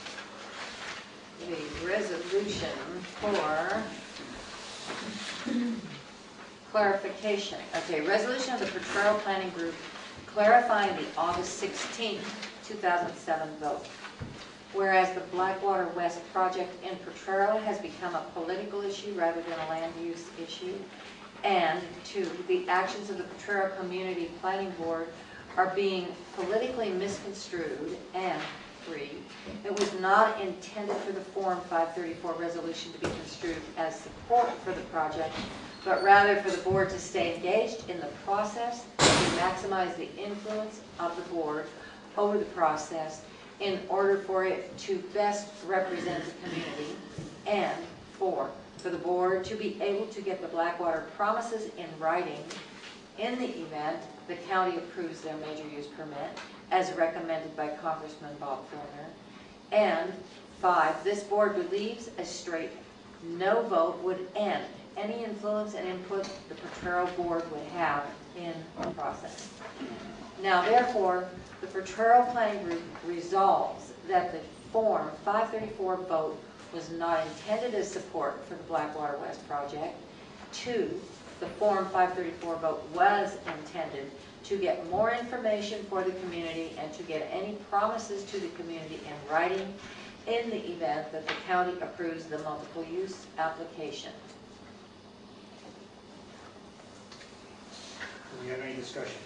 The resolution for clarification. Okay, resolution of the Potrero Planning Group clarifying the August 16th, 2007 vote. Whereas the Blackwater West project in Potrero has become a political issue rather than a land use issue. And 2, the actions of the Potrero Community Planning Board are being politically misconstrued. And 3, it was not intended for the Form 534 resolution to be construed as support for the project, but rather for the board to stay engaged in the process to maximize the influence of the board over the process in order for it to best represent the community, and 4, for the board to be able to get the Blackwater promises in writing in the event the county approves their major use permit as recommended by Congressman Bob Filner. And 5, this board believes a straight no vote would end any influence and input the Potrero board would have in the process. Now, therefore, the Potrero Planning Group resolves that the Form 534 vote was not intended as support for the Blackwater West project. 2, the Form 534 vote was intended to get more information for the community and to get any promises to the community in writing in the event that the county approves the multiple use application. Do we have any discussion?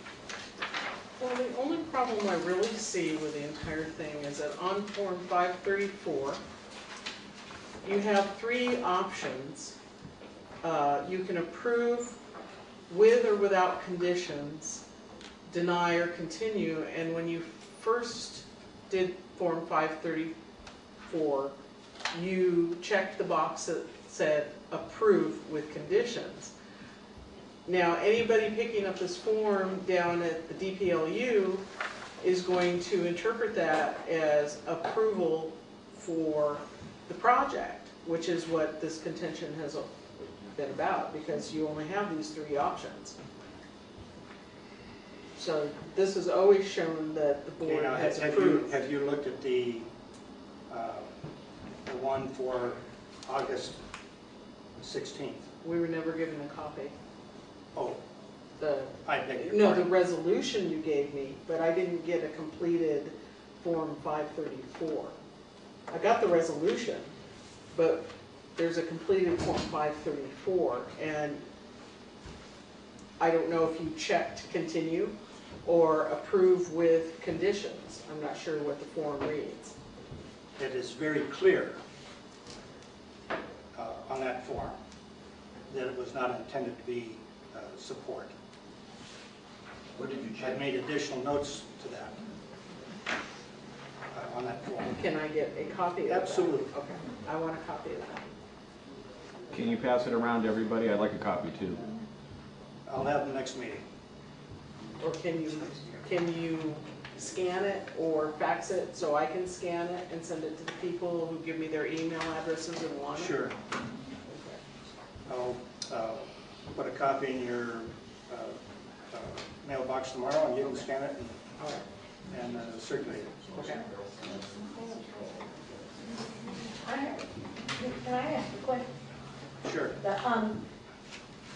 Well, the only problem I really see with the entire thing is that on Form 534, you have 3 options. You can approve with or without conditions, deny or continue, and when you first did Form 534, you checked the box that said approve with conditions. Now, anybody picking up this form down at the DPLU is going to interpret that as approval for the project, which is what this contention has been about, because you only have these 3 options. So this has always shown that the board has approved. Have you looked at the one for August 16th? We were never given a copy. Oh, I beg your No, the pardon. resolution you gave me, but I didn't get a completed Form 534. I got the resolution, but there's a completed Form 534, and I don't know if you checked continue or approve with conditions. I'm not sure what the form reads. It is very clear on that form that it was not intended to be support. What did you check? I made additional notes to that on that form. Can I get a copy of that? Absolutely. Okay, I want a copy of that. Can you pass it around to everybody? I'd like a copy too. I'll have the next meeting. Or can you scan it or fax it so I can scan it and send it to the people who give me their email addresses and want it? Sure. Okay. copy in your mailbox tomorrow, and you can scan it and circulate it. Okay. Can I ask a question? Sure.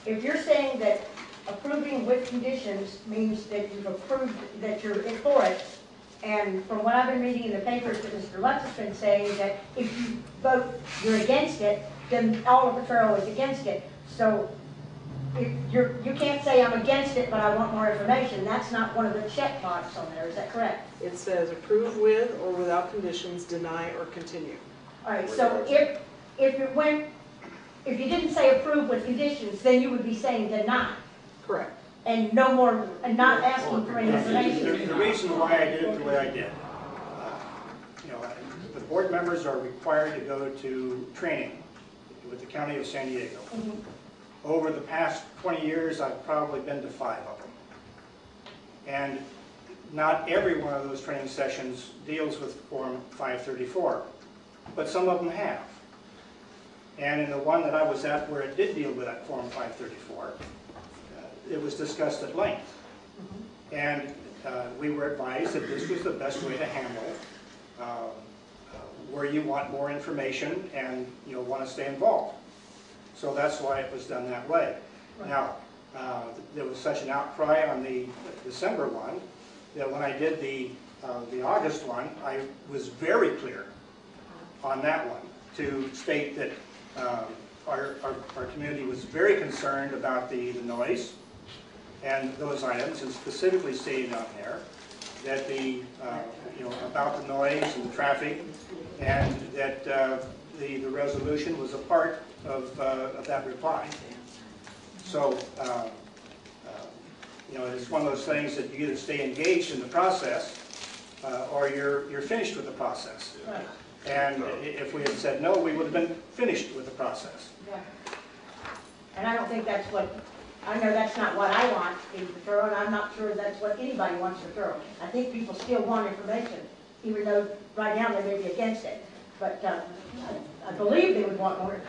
If you're saying that approving with conditions means that you've approved, that you're for it, and from what I've been reading in the papers that Mr. Lutz has been saying, that if you vote you're against it, then all of Potrero is against it. So if you can't say I'm against it, but I want more information. That's not one of the check marks on there. Is that correct? It says approve with or without conditions, deny or continue. All right. So if you didn't say approve with conditions, then you would be saying deny. Correct. And no more, and not asking for any information. The reason why I did it the way I did, the board members are required to go to training with the County of San Diego. Mm-hmm. Over the past 20 years, I've probably been to 5 of them. And not every one of those training sessions deals with Form 534, but some of them have. And in the one that I was at where it did deal with that Form 534, it was discussed at length. And we were advised that this was the best way to handle where you want more information and want to stay involved. So that's why it was done that way. Right. Now, there was such an outcry on the December one that when I did the August one, I was very clear on that one to state that our community was very concerned about the noise and those items, and specifically stated on there that about the noise and the traffic, and that the resolution was a part of that reply. So it's one of those things that you either stay engaged in the process or you're finished with the process. Right. And if we had said no, we would have been finished with the process. Yeah. And I don't think that's what, I know that's not what I want in Potrero, and I'm not sure that's what anybody wants in Potrero. I think people still want information, even though right now they may be against it. But I believe they would want more.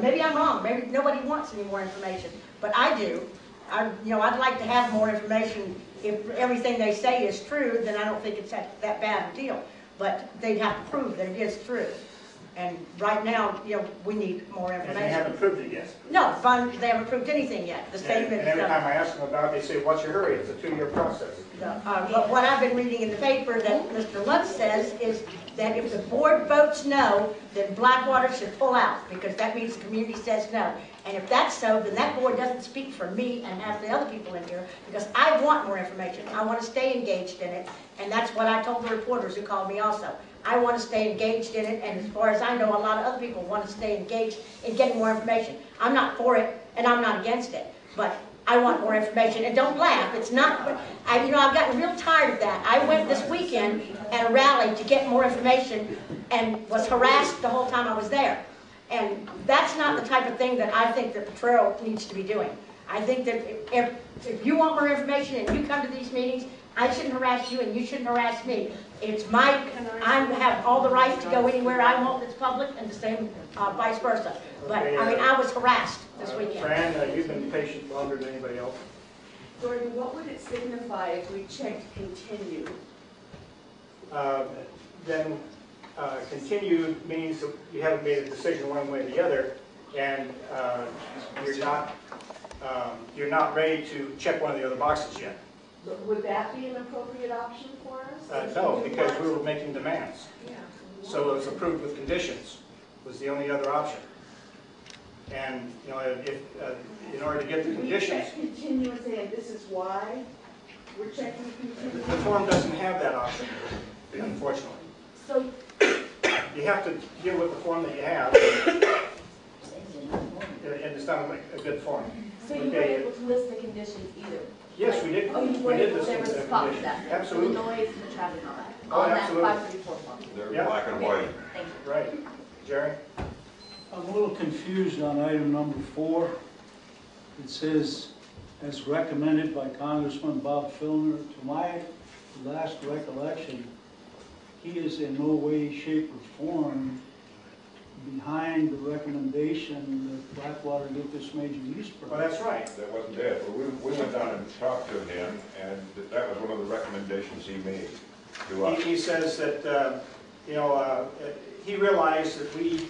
Maybe I'm wrong. Maybe nobody wants any more information, but I do. I'd like to have more information. If everything they say is true, then I don't think it's that bad a deal. But they'd have to prove that it is true. And right now, we need more information. And they haven't proved it yet. No, they haven't proved anything yet. The same and every time I ask them about it, they say, what's your hurry? It's a 2-year process. But what I've been reading in the paper that Mr. Lutz says is that if the board votes no, then Blackwater should pull out, because that means the community says no. And if that's so, then that board doesn't speak for me and half the other people in here, because I want more information. I want to stay engaged in it, and that's what I told the reporters who called me also. I want to stay engaged in it, and as far as I know, a lot of other people want to stay engaged in getting more information. I'm not for it, and I'm not against it, but I want more information. And don't laugh, it's not, I've gotten real tired of that. I went this weekend at a rally to get more information and was harassed the whole time I was there. And that's not the type of thing that I think that Potrero needs to be doing. I think that if you want more information and you come to these meetings, I shouldn't harass you and you shouldn't harass me. It's I have all the right to go anywhere I want that's public, and the same vice versa. But I was harassed this weekend. Fran, you've been patient longer than anybody else. Gordon, what would it signify if we checked continue? Then continued means that you haven't made a decision one way or the other, and you're not ready to check one of the other boxes yet. But would that be an appropriate option for us? No, because we were making demands. Yeah. So it was approved with conditions was the only other option. And if in order to get the conditions, continue and say, this is why we're checking continue. The form doesn't have that option, unfortunately. So you have to deal with the form that you have, and it's not like a good form. So you weren't able to list the conditions either? Yes, we did. Oh, you were able to respond to that? Absolutely. The noise and the traffic and all that? Oh, on absolutely. that 534 form? They're black and white. Thank you. Right. Jerry? I'm a little confused on item number 4. It says, as recommended by Congressman Bob Filner. To my last recollection, he is in no way, shape, or form behind the recommendation Blackwater get this major use permit. Well, that's right. That wasn't it, but we went down and talked to him, and that was one of the recommendations he made to us. He says that, he realized that we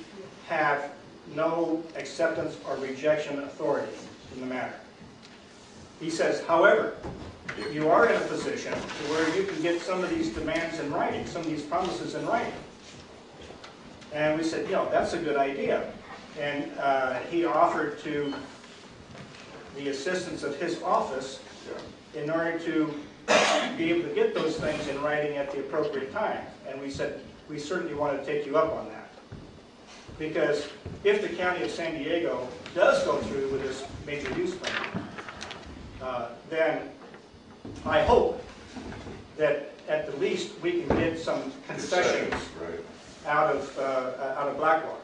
have no acceptance or rejection authority in the matter. He says, however, you are in a position where you can get some of these demands in writing, some of these promises in writing. And we said, that's a good idea. And he offered to the assistance of his office in order to be able to get those things in writing at the appropriate time. And we said, we certainly want to take you up on that. Because if the County of San Diego does go through with this major use permit, then I hope that at the least we can get some concessions out of Blackwater.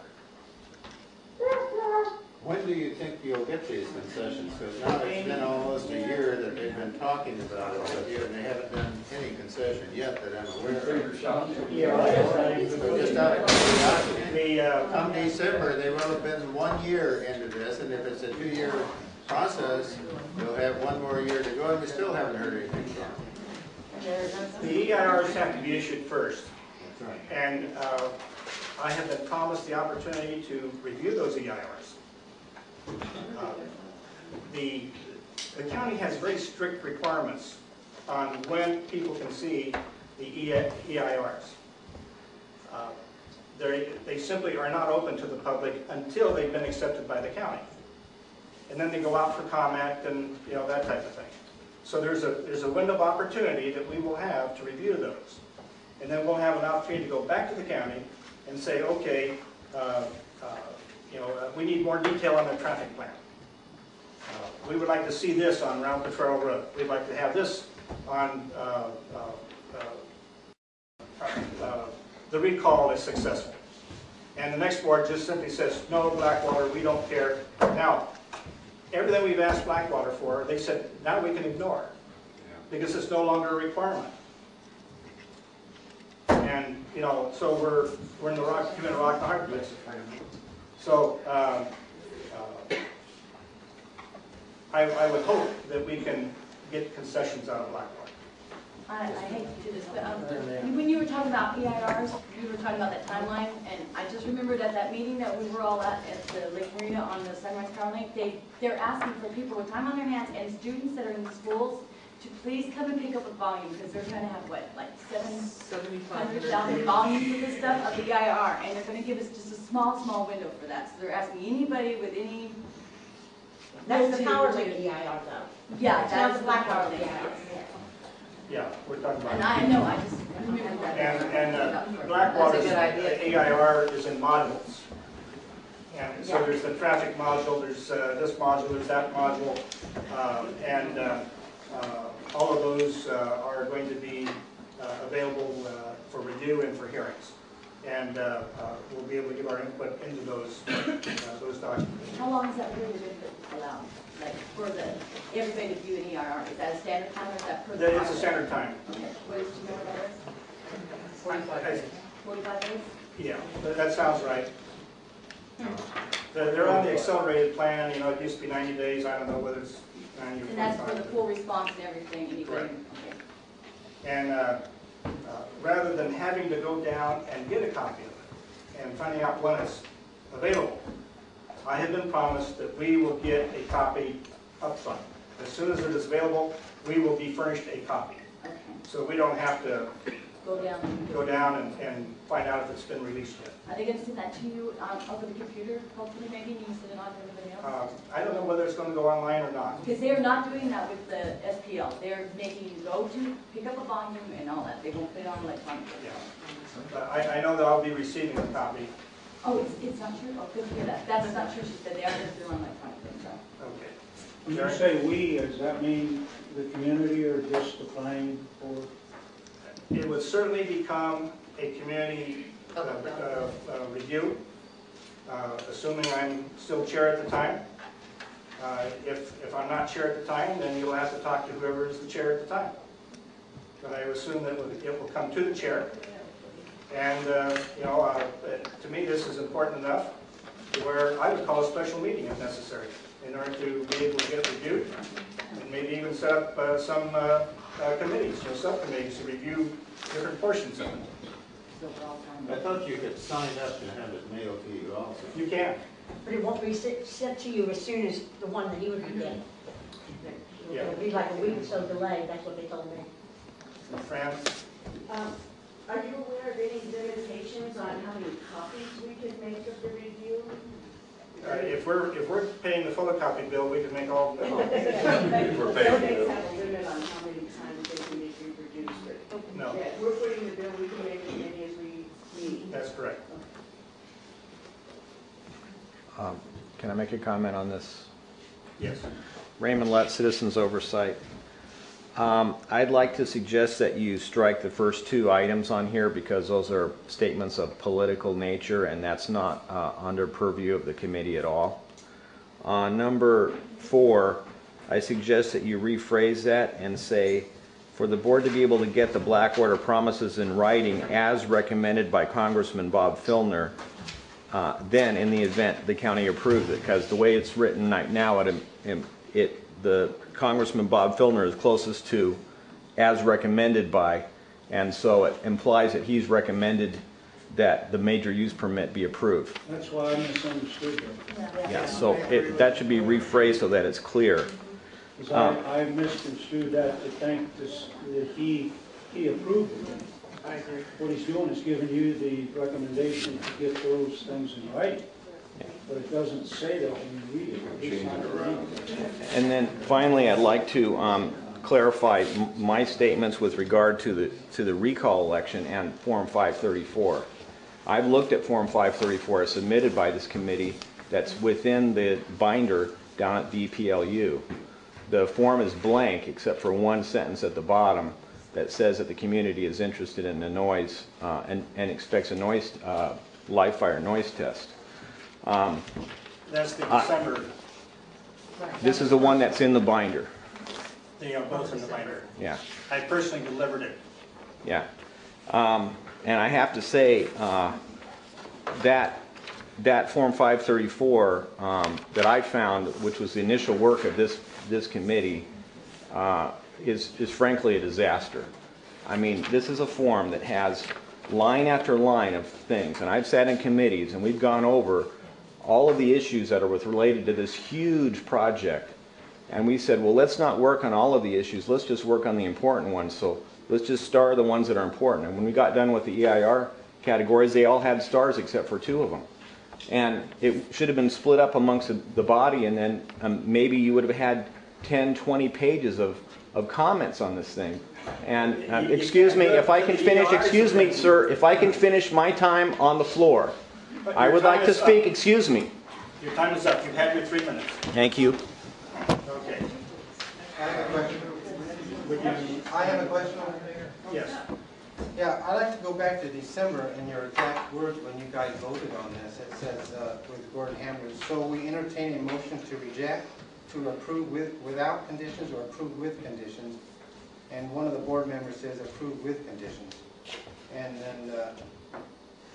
When do you think you'll get these concessions? Because now it's been almost a year that they've been talking about it, but they haven't done any concession yet that I'm aware of. So just out of curiosity, come December, they will have been 1 year into this, and if it's a 2-year process, you'll have 1 more year to go, and we still haven't heard anything from them. The EIRs have to be issued first. And I have been promised the opportunity to review those EIRs. The county has very strict requirements on when people can see the EIRs. They simply are not open to the public until they've been accepted by the county. And then they go out for comment and that type of thing. So there's a window of opportunity that we will have to review those. And then we'll have an opportunity to go back to the county and say, okay, we need more detail on the traffic plan. We would like to see this on around Potrero Road. We'd like to have this on the recall is successful. And the next board just simply says, no, Blackwater, we don't care. Now, everything we've asked Blackwater for, they said, now we can ignore because it's no longer a requirement. And, so we're in the rock, in a rock and a hard place. So, I would hope that we can get concessions out of Blackwater. I hate to do this, but when you were talking about EIRs, you were talking about that timeline, and I just remembered at that meeting that we were all at the Lake Marina on the Sunrise Power Lake, they're asking for people with time on their hands and students that are in the schools to please come and pick up a volume, because they're going to have, what, like 700,000 volumes of this stuff, of the EIR, and they're going to give us just a small window for that. So they're asking anybody with any... That's the Power Lake EIR, though. Yeah, that's the Blackwater Lake EIR. Yeah, we're talking about. And I know, I just remember that. And Blackwater's EIR is in modules. And so there's the traffic module, there's this module, there's that module, and all of those are going to be available for review and for hearings. And we'll be able to give our input into those documents. How long is that period allowed? Like for everybody to view an EIR? Is that a standard time or is that per the It's a standard time. Okay. What is, do you know what that is? 45 days? Yeah, that sounds right. They're on the accelerated plan, it used to be 90 days, I don't know whether it's 90 or 45. And that's for the full response and everything? Anybody? Okay. And rather than having to go down and get a copy of it and finding out when it's available, I have been promised that we will get a copy up front. As soon as it is available, we will be furnished a copy. Okay. So we don't have to go down and find out if it's been released yet. Are they going to send that to you over the computer, hopefully, maybe, and you can send it on to everybody else? I don't know whether it's going to go online or not. Because they're not doing that with the SPL. They're making you go to pick up a volume and all that. They won't put it on electronically. Yeah. I know that I'll be receiving a copy. Oh, it's not true? Oh, good to hear that. That's not true. She said they are going to do it on electronically. So. Okay. When you say we, does that mean the community or just the planning board? It would certainly become a community review, assuming I'm still chair at the time. If I'm not chair at the time, then you'll have to talk to whoever is the chair at the time. But I assume that it will come to the chair. And, to me, this is important enough where I would call a special meeting if necessary, in order to be able to get it reviewed, and maybe even set up some committees, subcommittees to review different portions of it. I thought you could sign up and have it mailed to you also. You can. But it won't be sent to you as soon as the one that you would be getting. It'll be like a week or so delay, that's what they told me. France? Are you aware of any limitations on how many copies we could make of the review? If we're paying the photocopy bill, we can make all of them. If we're paying the bill. Have a limit on how many times they can be reproduced, but No. yeah, we're putting the bill, we can make as many as we need. That's correct. Can I make a comment on this? Yes. Raymond Lutz, Citizens Oversight. I'd like to suggest that you strike the first two items on here because those are statements of political nature and that's not under purview of the committee at all. Number 4, I suggest that you rephrase that and say, for the board to be able to get the Blackwater promises in writing as recommended by Congressman Bob Filner, then in the event the county approves it, because the way it's written right now, the Congressman Bob Filner is closest to as recommended by, and so it implies that he's recommended that the major use permit be approved. That's why I misunderstood that. Yeah, so that should be rephrased so that it's clear. Because I misconstrued that to think that he approved it. I agree. What he's doing is giving you the recommendation to get those things in writing. But it doesn't say that when you read it. It's not reading. And then finally, I'd like to clarify my statements with regard to the recall election and Form 534. I've looked at Form 534 as submitted by this committee that's within the binder down at DPLU. The form is blank except for one sentence at the bottom that says that the community is interested in the noise and expects a noise live fire noise test. That's the December. This is the one that's in the binder. They are both in the binder. Yeah. I personally delivered it. Yeah. And I have to say that Form 534 that I found, which was the initial work of this committee, is frankly a disaster. I mean, this is a form that has line after line of things, and I've sat in committees and we've gone over all of the issues that are related to this huge project, and we said, well, let's not work on all of the issues, let's just work on the important ones. So let's just star the ones that are important. And when we got done with the EIR categories, they all had stars except for 2 of them. And it should have been split up amongst the body, and then maybe you would have had 10, 20 pages of comments on this thing. And excuse me, if I can finish, excuse me, sir, if I can finish my time on the floor. I would like to speak, excuse me. Your time is up. You've had your 3 minutes. Thank you. Okay. I have a question. I have a question over there. Yes. Yeah, I'd like to go back to December and your exact words when you guys voted on this. It says, with Gordon Hammond, so we entertain a motion to reject, to approve without conditions or approve with conditions. And one of the board members says approve with conditions. And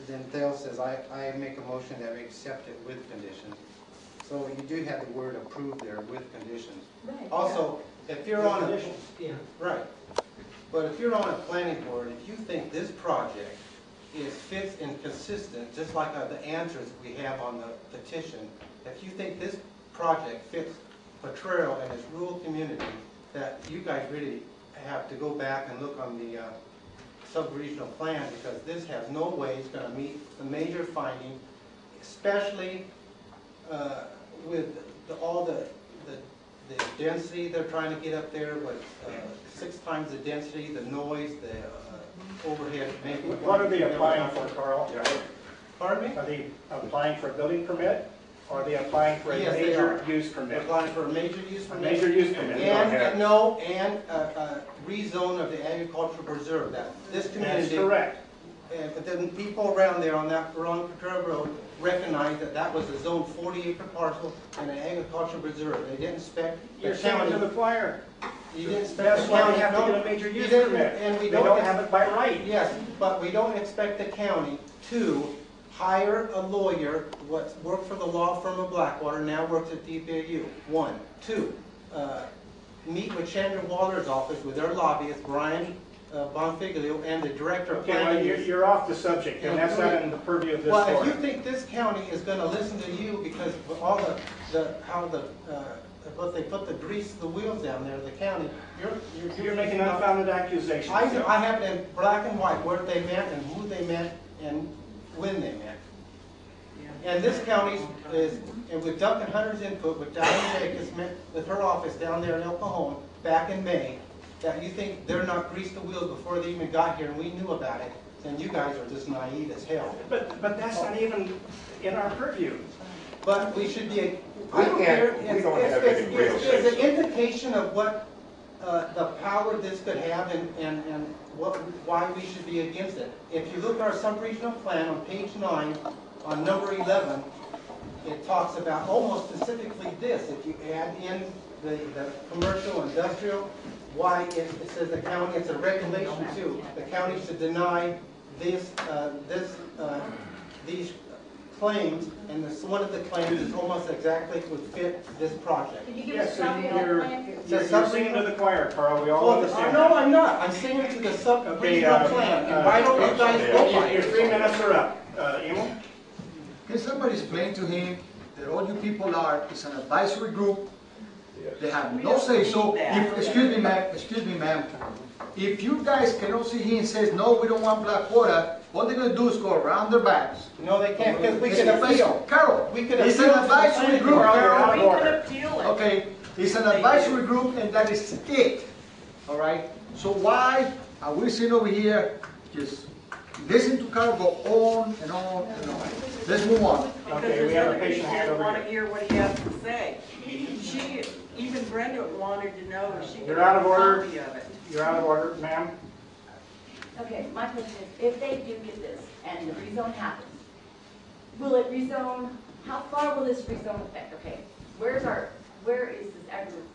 then Thale says, I make a motion that we accept it with conditions. So you do have the word approve there with conditions. Right. Also, if you're on a, Yeah. right, but if you're on a planning board, if you think this project fits and consistent, just like the answers we have on the petition, if you think this project fits Potrero and its rural community, that you guys really have to go back and look on the sub-regional plan, because this has no way it's going to meet the major finding, especially with all the density they're trying to get up there, with 6 times the density, the noise, the overhead. What are they applying for, Carl? Pardon me? Are they applying for a building permit? Or are they applying for a Yes, major use permit? They're applying for a major use permit. A major use permit. And a rezone of the agricultural preserve. That this community. That's correct. But then people around there on that Potrero Road recognized that was a zone 40-acre parcel and an agricultural preserve. They didn't expect You're saying to the flyer. You didn't expect That's the why county. we have to get a major use permit. And we don't have it by right. Yes, but we don't expect the county to hire a lawyer, what worked for the law firm of Blackwater, now works at DPAU. 1. 2, meet with Chandler Waller's office with their lobbyist, Brian Bonfiglio, and the director of Okay, well, planning. you're off the subject, and that's not in the purview of this board. Well, if you think this county is going to listen to you because of all what they put the grease, the wheels down there, the county, You're making unfounded accusations. I have it in black and white what they meant and who they meant and when they met. And this county is, and with Duncan Hunter's input, with Diane Jacobs met with her office down there in El Cajon back in May, that you think they're not greased the wheels before they even got here and we knew about it, then you guys are just naive as hell. But that's not even in our purview. But we should be, We don't have any real it's say. an indication of what the power this could have and why we should be against it. If you look at our sub-regional plan on page 9, on number 11, it talks about almost specifically this. If you add in the commercial, industrial, why it says the county, it's a regulation too. The county should deny these claims, and one of the claims is almost exactly would fit this project. Can you give Yes, us a so copy of that plan? you're singing to the choir, Carl, we all Well, understand. no, I'm not. I'm singing to the sub-regional plan. And why don't you guys go by Your it? 3 minutes are up. Emil? Can somebody explain to him that all you people are is an advisory group? They have no say so. Excuse me, ma'am. If you guys cannot see here and says, no, we don't want Blackwater, all they're going to do is go around their backs. No, they can't, because we It's can an advisory- appeal. Carol, We can it's appeal an to the advisory planning group, board. Carol. We can appeal it. Okay, it's an advisory group and that is it, all right? So why are we sitting over here just listen to Carl go on and on and on? Let's move on. Okay, we have a patient hand over Want to here. hear what he has to say. Even Brenda wanted to know if she could You're out of have a order. copy of it. You're out of order, ma'am. Okay, my question is, if they do get this and the rezone happens, will it rezone, how far will this rezone affect? Okay, where is this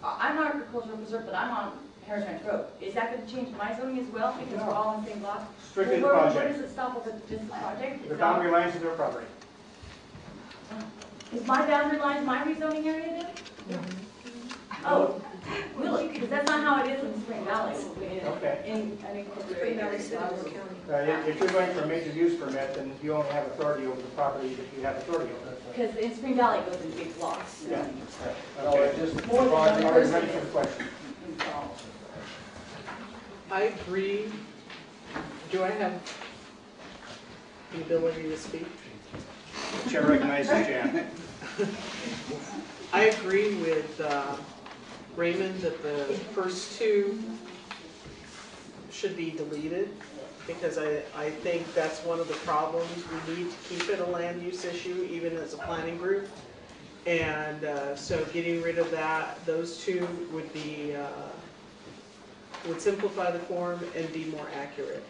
I'm not agricultural preserve, but I'm on Harris Ranch Road. Is that going to change my zoning as well because we're all on the same block? Strictly the Where project. does it stop with just the project? The It's not- boundary lines of their property. Is my boundary line my rezoning area then? Oh, really? Because that's not how it is in Spring Valley. Okay. Spring Valley City County. If you're going for a major use permit, then you only have authority over the property that you have authority over. Because in Spring Valley it goes in big blocks. Yeah. Okay. More than Are the you ready for the question? I agree. Do I have the ability to speak? The chair recognizes Jan. I agree with Raymond that the first two should be deleted because I think that's one of the problems. We need to keep it a land use issue even as a planning group. And so getting rid of those two would be, would simplify the form and be more accurate.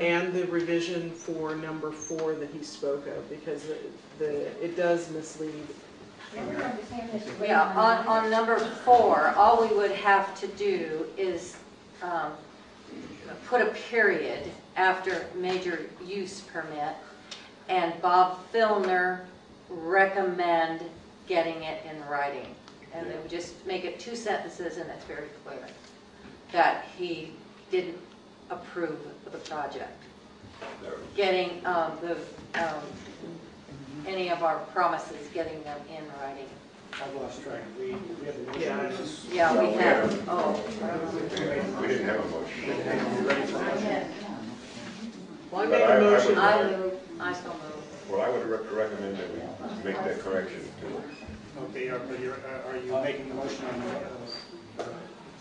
And the revision for number 4 that he spoke of, because it does mislead. Yeah, on number 4, all we would have to do is put a period after major use permit, and Bob Filner recommend getting it in writing. And it would just make it 2 sentences, and that's very clear, that he didn't approve of the project. Getting any of our promises, getting them in writing. I've lost track. We have a motion. Yeah, we have. Oh. We didn't have a motion. You ready for a motion? Well, I made a motion. I still move. Well, I would recommend that we make that correction too. Okay, are you making the motion on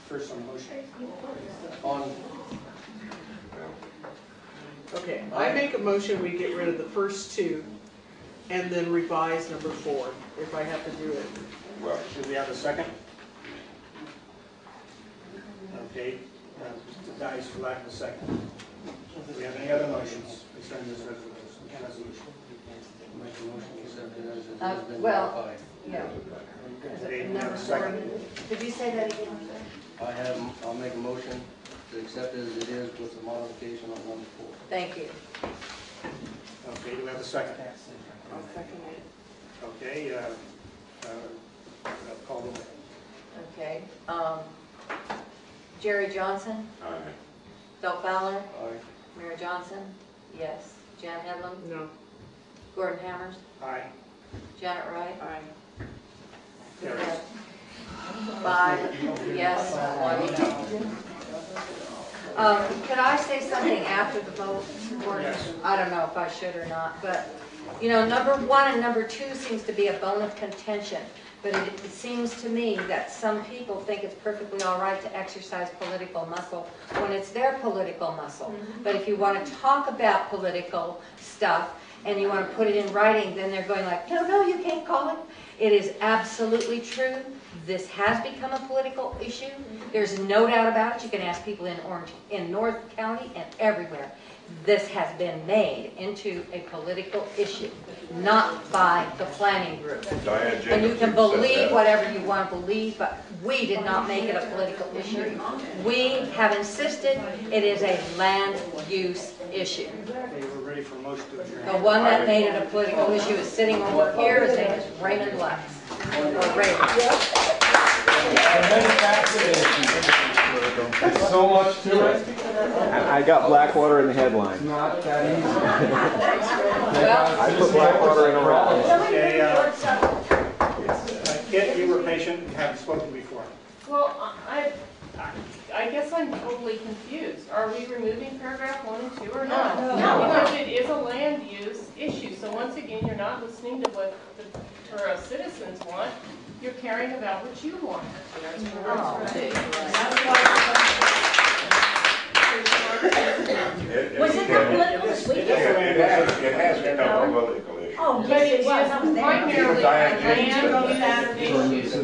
first on the motion? On, Okay, I make a motion we get rid of the first 2 and then revise number 4 if I have to do it. Well, Do we have a second? Okay, dies for lack of a second. Do we have any other motions concerning this resolution? Well, yeah. Okay, we have a second. Did you say that again? I'll make a motion to accept it as it is with the modification on number 4. Thank you. Okay, do we have a second? I'll second it. Okay, call the roll. Okay. Jerry Johnson? Aye. Bill Fowler? Aye. Mary Johnson? Yes. Jan Hedlund? No. Gordon Hammers? Aye. Janet Wright? Aye. Carries. 5 yes, 1 no. Could I say something after the vote? Or Yes. I don't know if I should or not, but, you know, number 1 and number 2 seems to be a bone of contention. But it seems to me that some people think it's perfectly all right to exercise political muscle when it's their political muscle. But if you want to talk about political stuff and you want to put it in writing, then they're going like, no, you can't call it. It is absolutely true. This has become a political issue. There's no doubt about it. You can ask people in North County and everywhere. This has been made into a political issue, not by the planning group. And you can believe whatever you want to believe, but we did not make it a political issue. We have insisted it is a land use issue. Okay, we're ready for a motion to adjourn. The one that made it a political issue is sitting over here. His name is Raymond Lutz. Or Raymond. There's so much to it. I got Blackwater in the headline. Not that easy. I put Blackwater in a row. Okay, Kit, you were patient and haven't spoken before. Well, I guess I'm totally confused. Are we removing paragraph 1 and 2 or not? No. Because it is a land use issue. So once again, you're not listening to what the Turo citizens want. You're caring about what you want. Was it not political this weekend? It has become a political issue. Oh, But yes, it it was. is I was there. primarily a land use issue.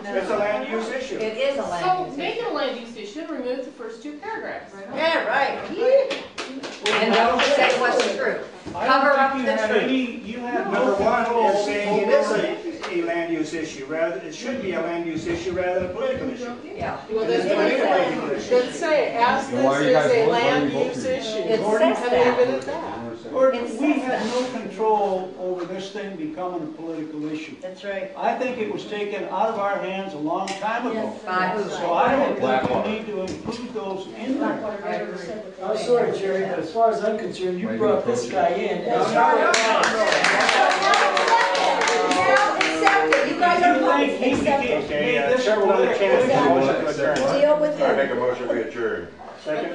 It's a land use issue. It is a land So use make issue. it a land use issue and remove the first 2 paragraphs. Yeah, right. And don't say what's true. Cover up the truth. You have Number no 1 control is saying it is over- a land use issue, it should be a land use issue rather than a political issue. Yeah. Well, It is a political issue. Doesn't say, as Then why this are you is guys a voting? Why are land you use voting? issue. It says And leave it at that. that. Gordon, It we says had that. no control over this thing becoming a political issue. That's right. I think it was taken out of our hands a long time ago. By who? So I don't think Blackwater. we need to include those in there. I'm sorry, Jerry, but as far as I'm concerned, you Maybe brought this approach guy it. in. That's right. Now accept it. You guys are You voting. think he Accept it. Okay, Chair will have a chance to motion to adjourn. Deal with I it. make a motion we adjourn. Second.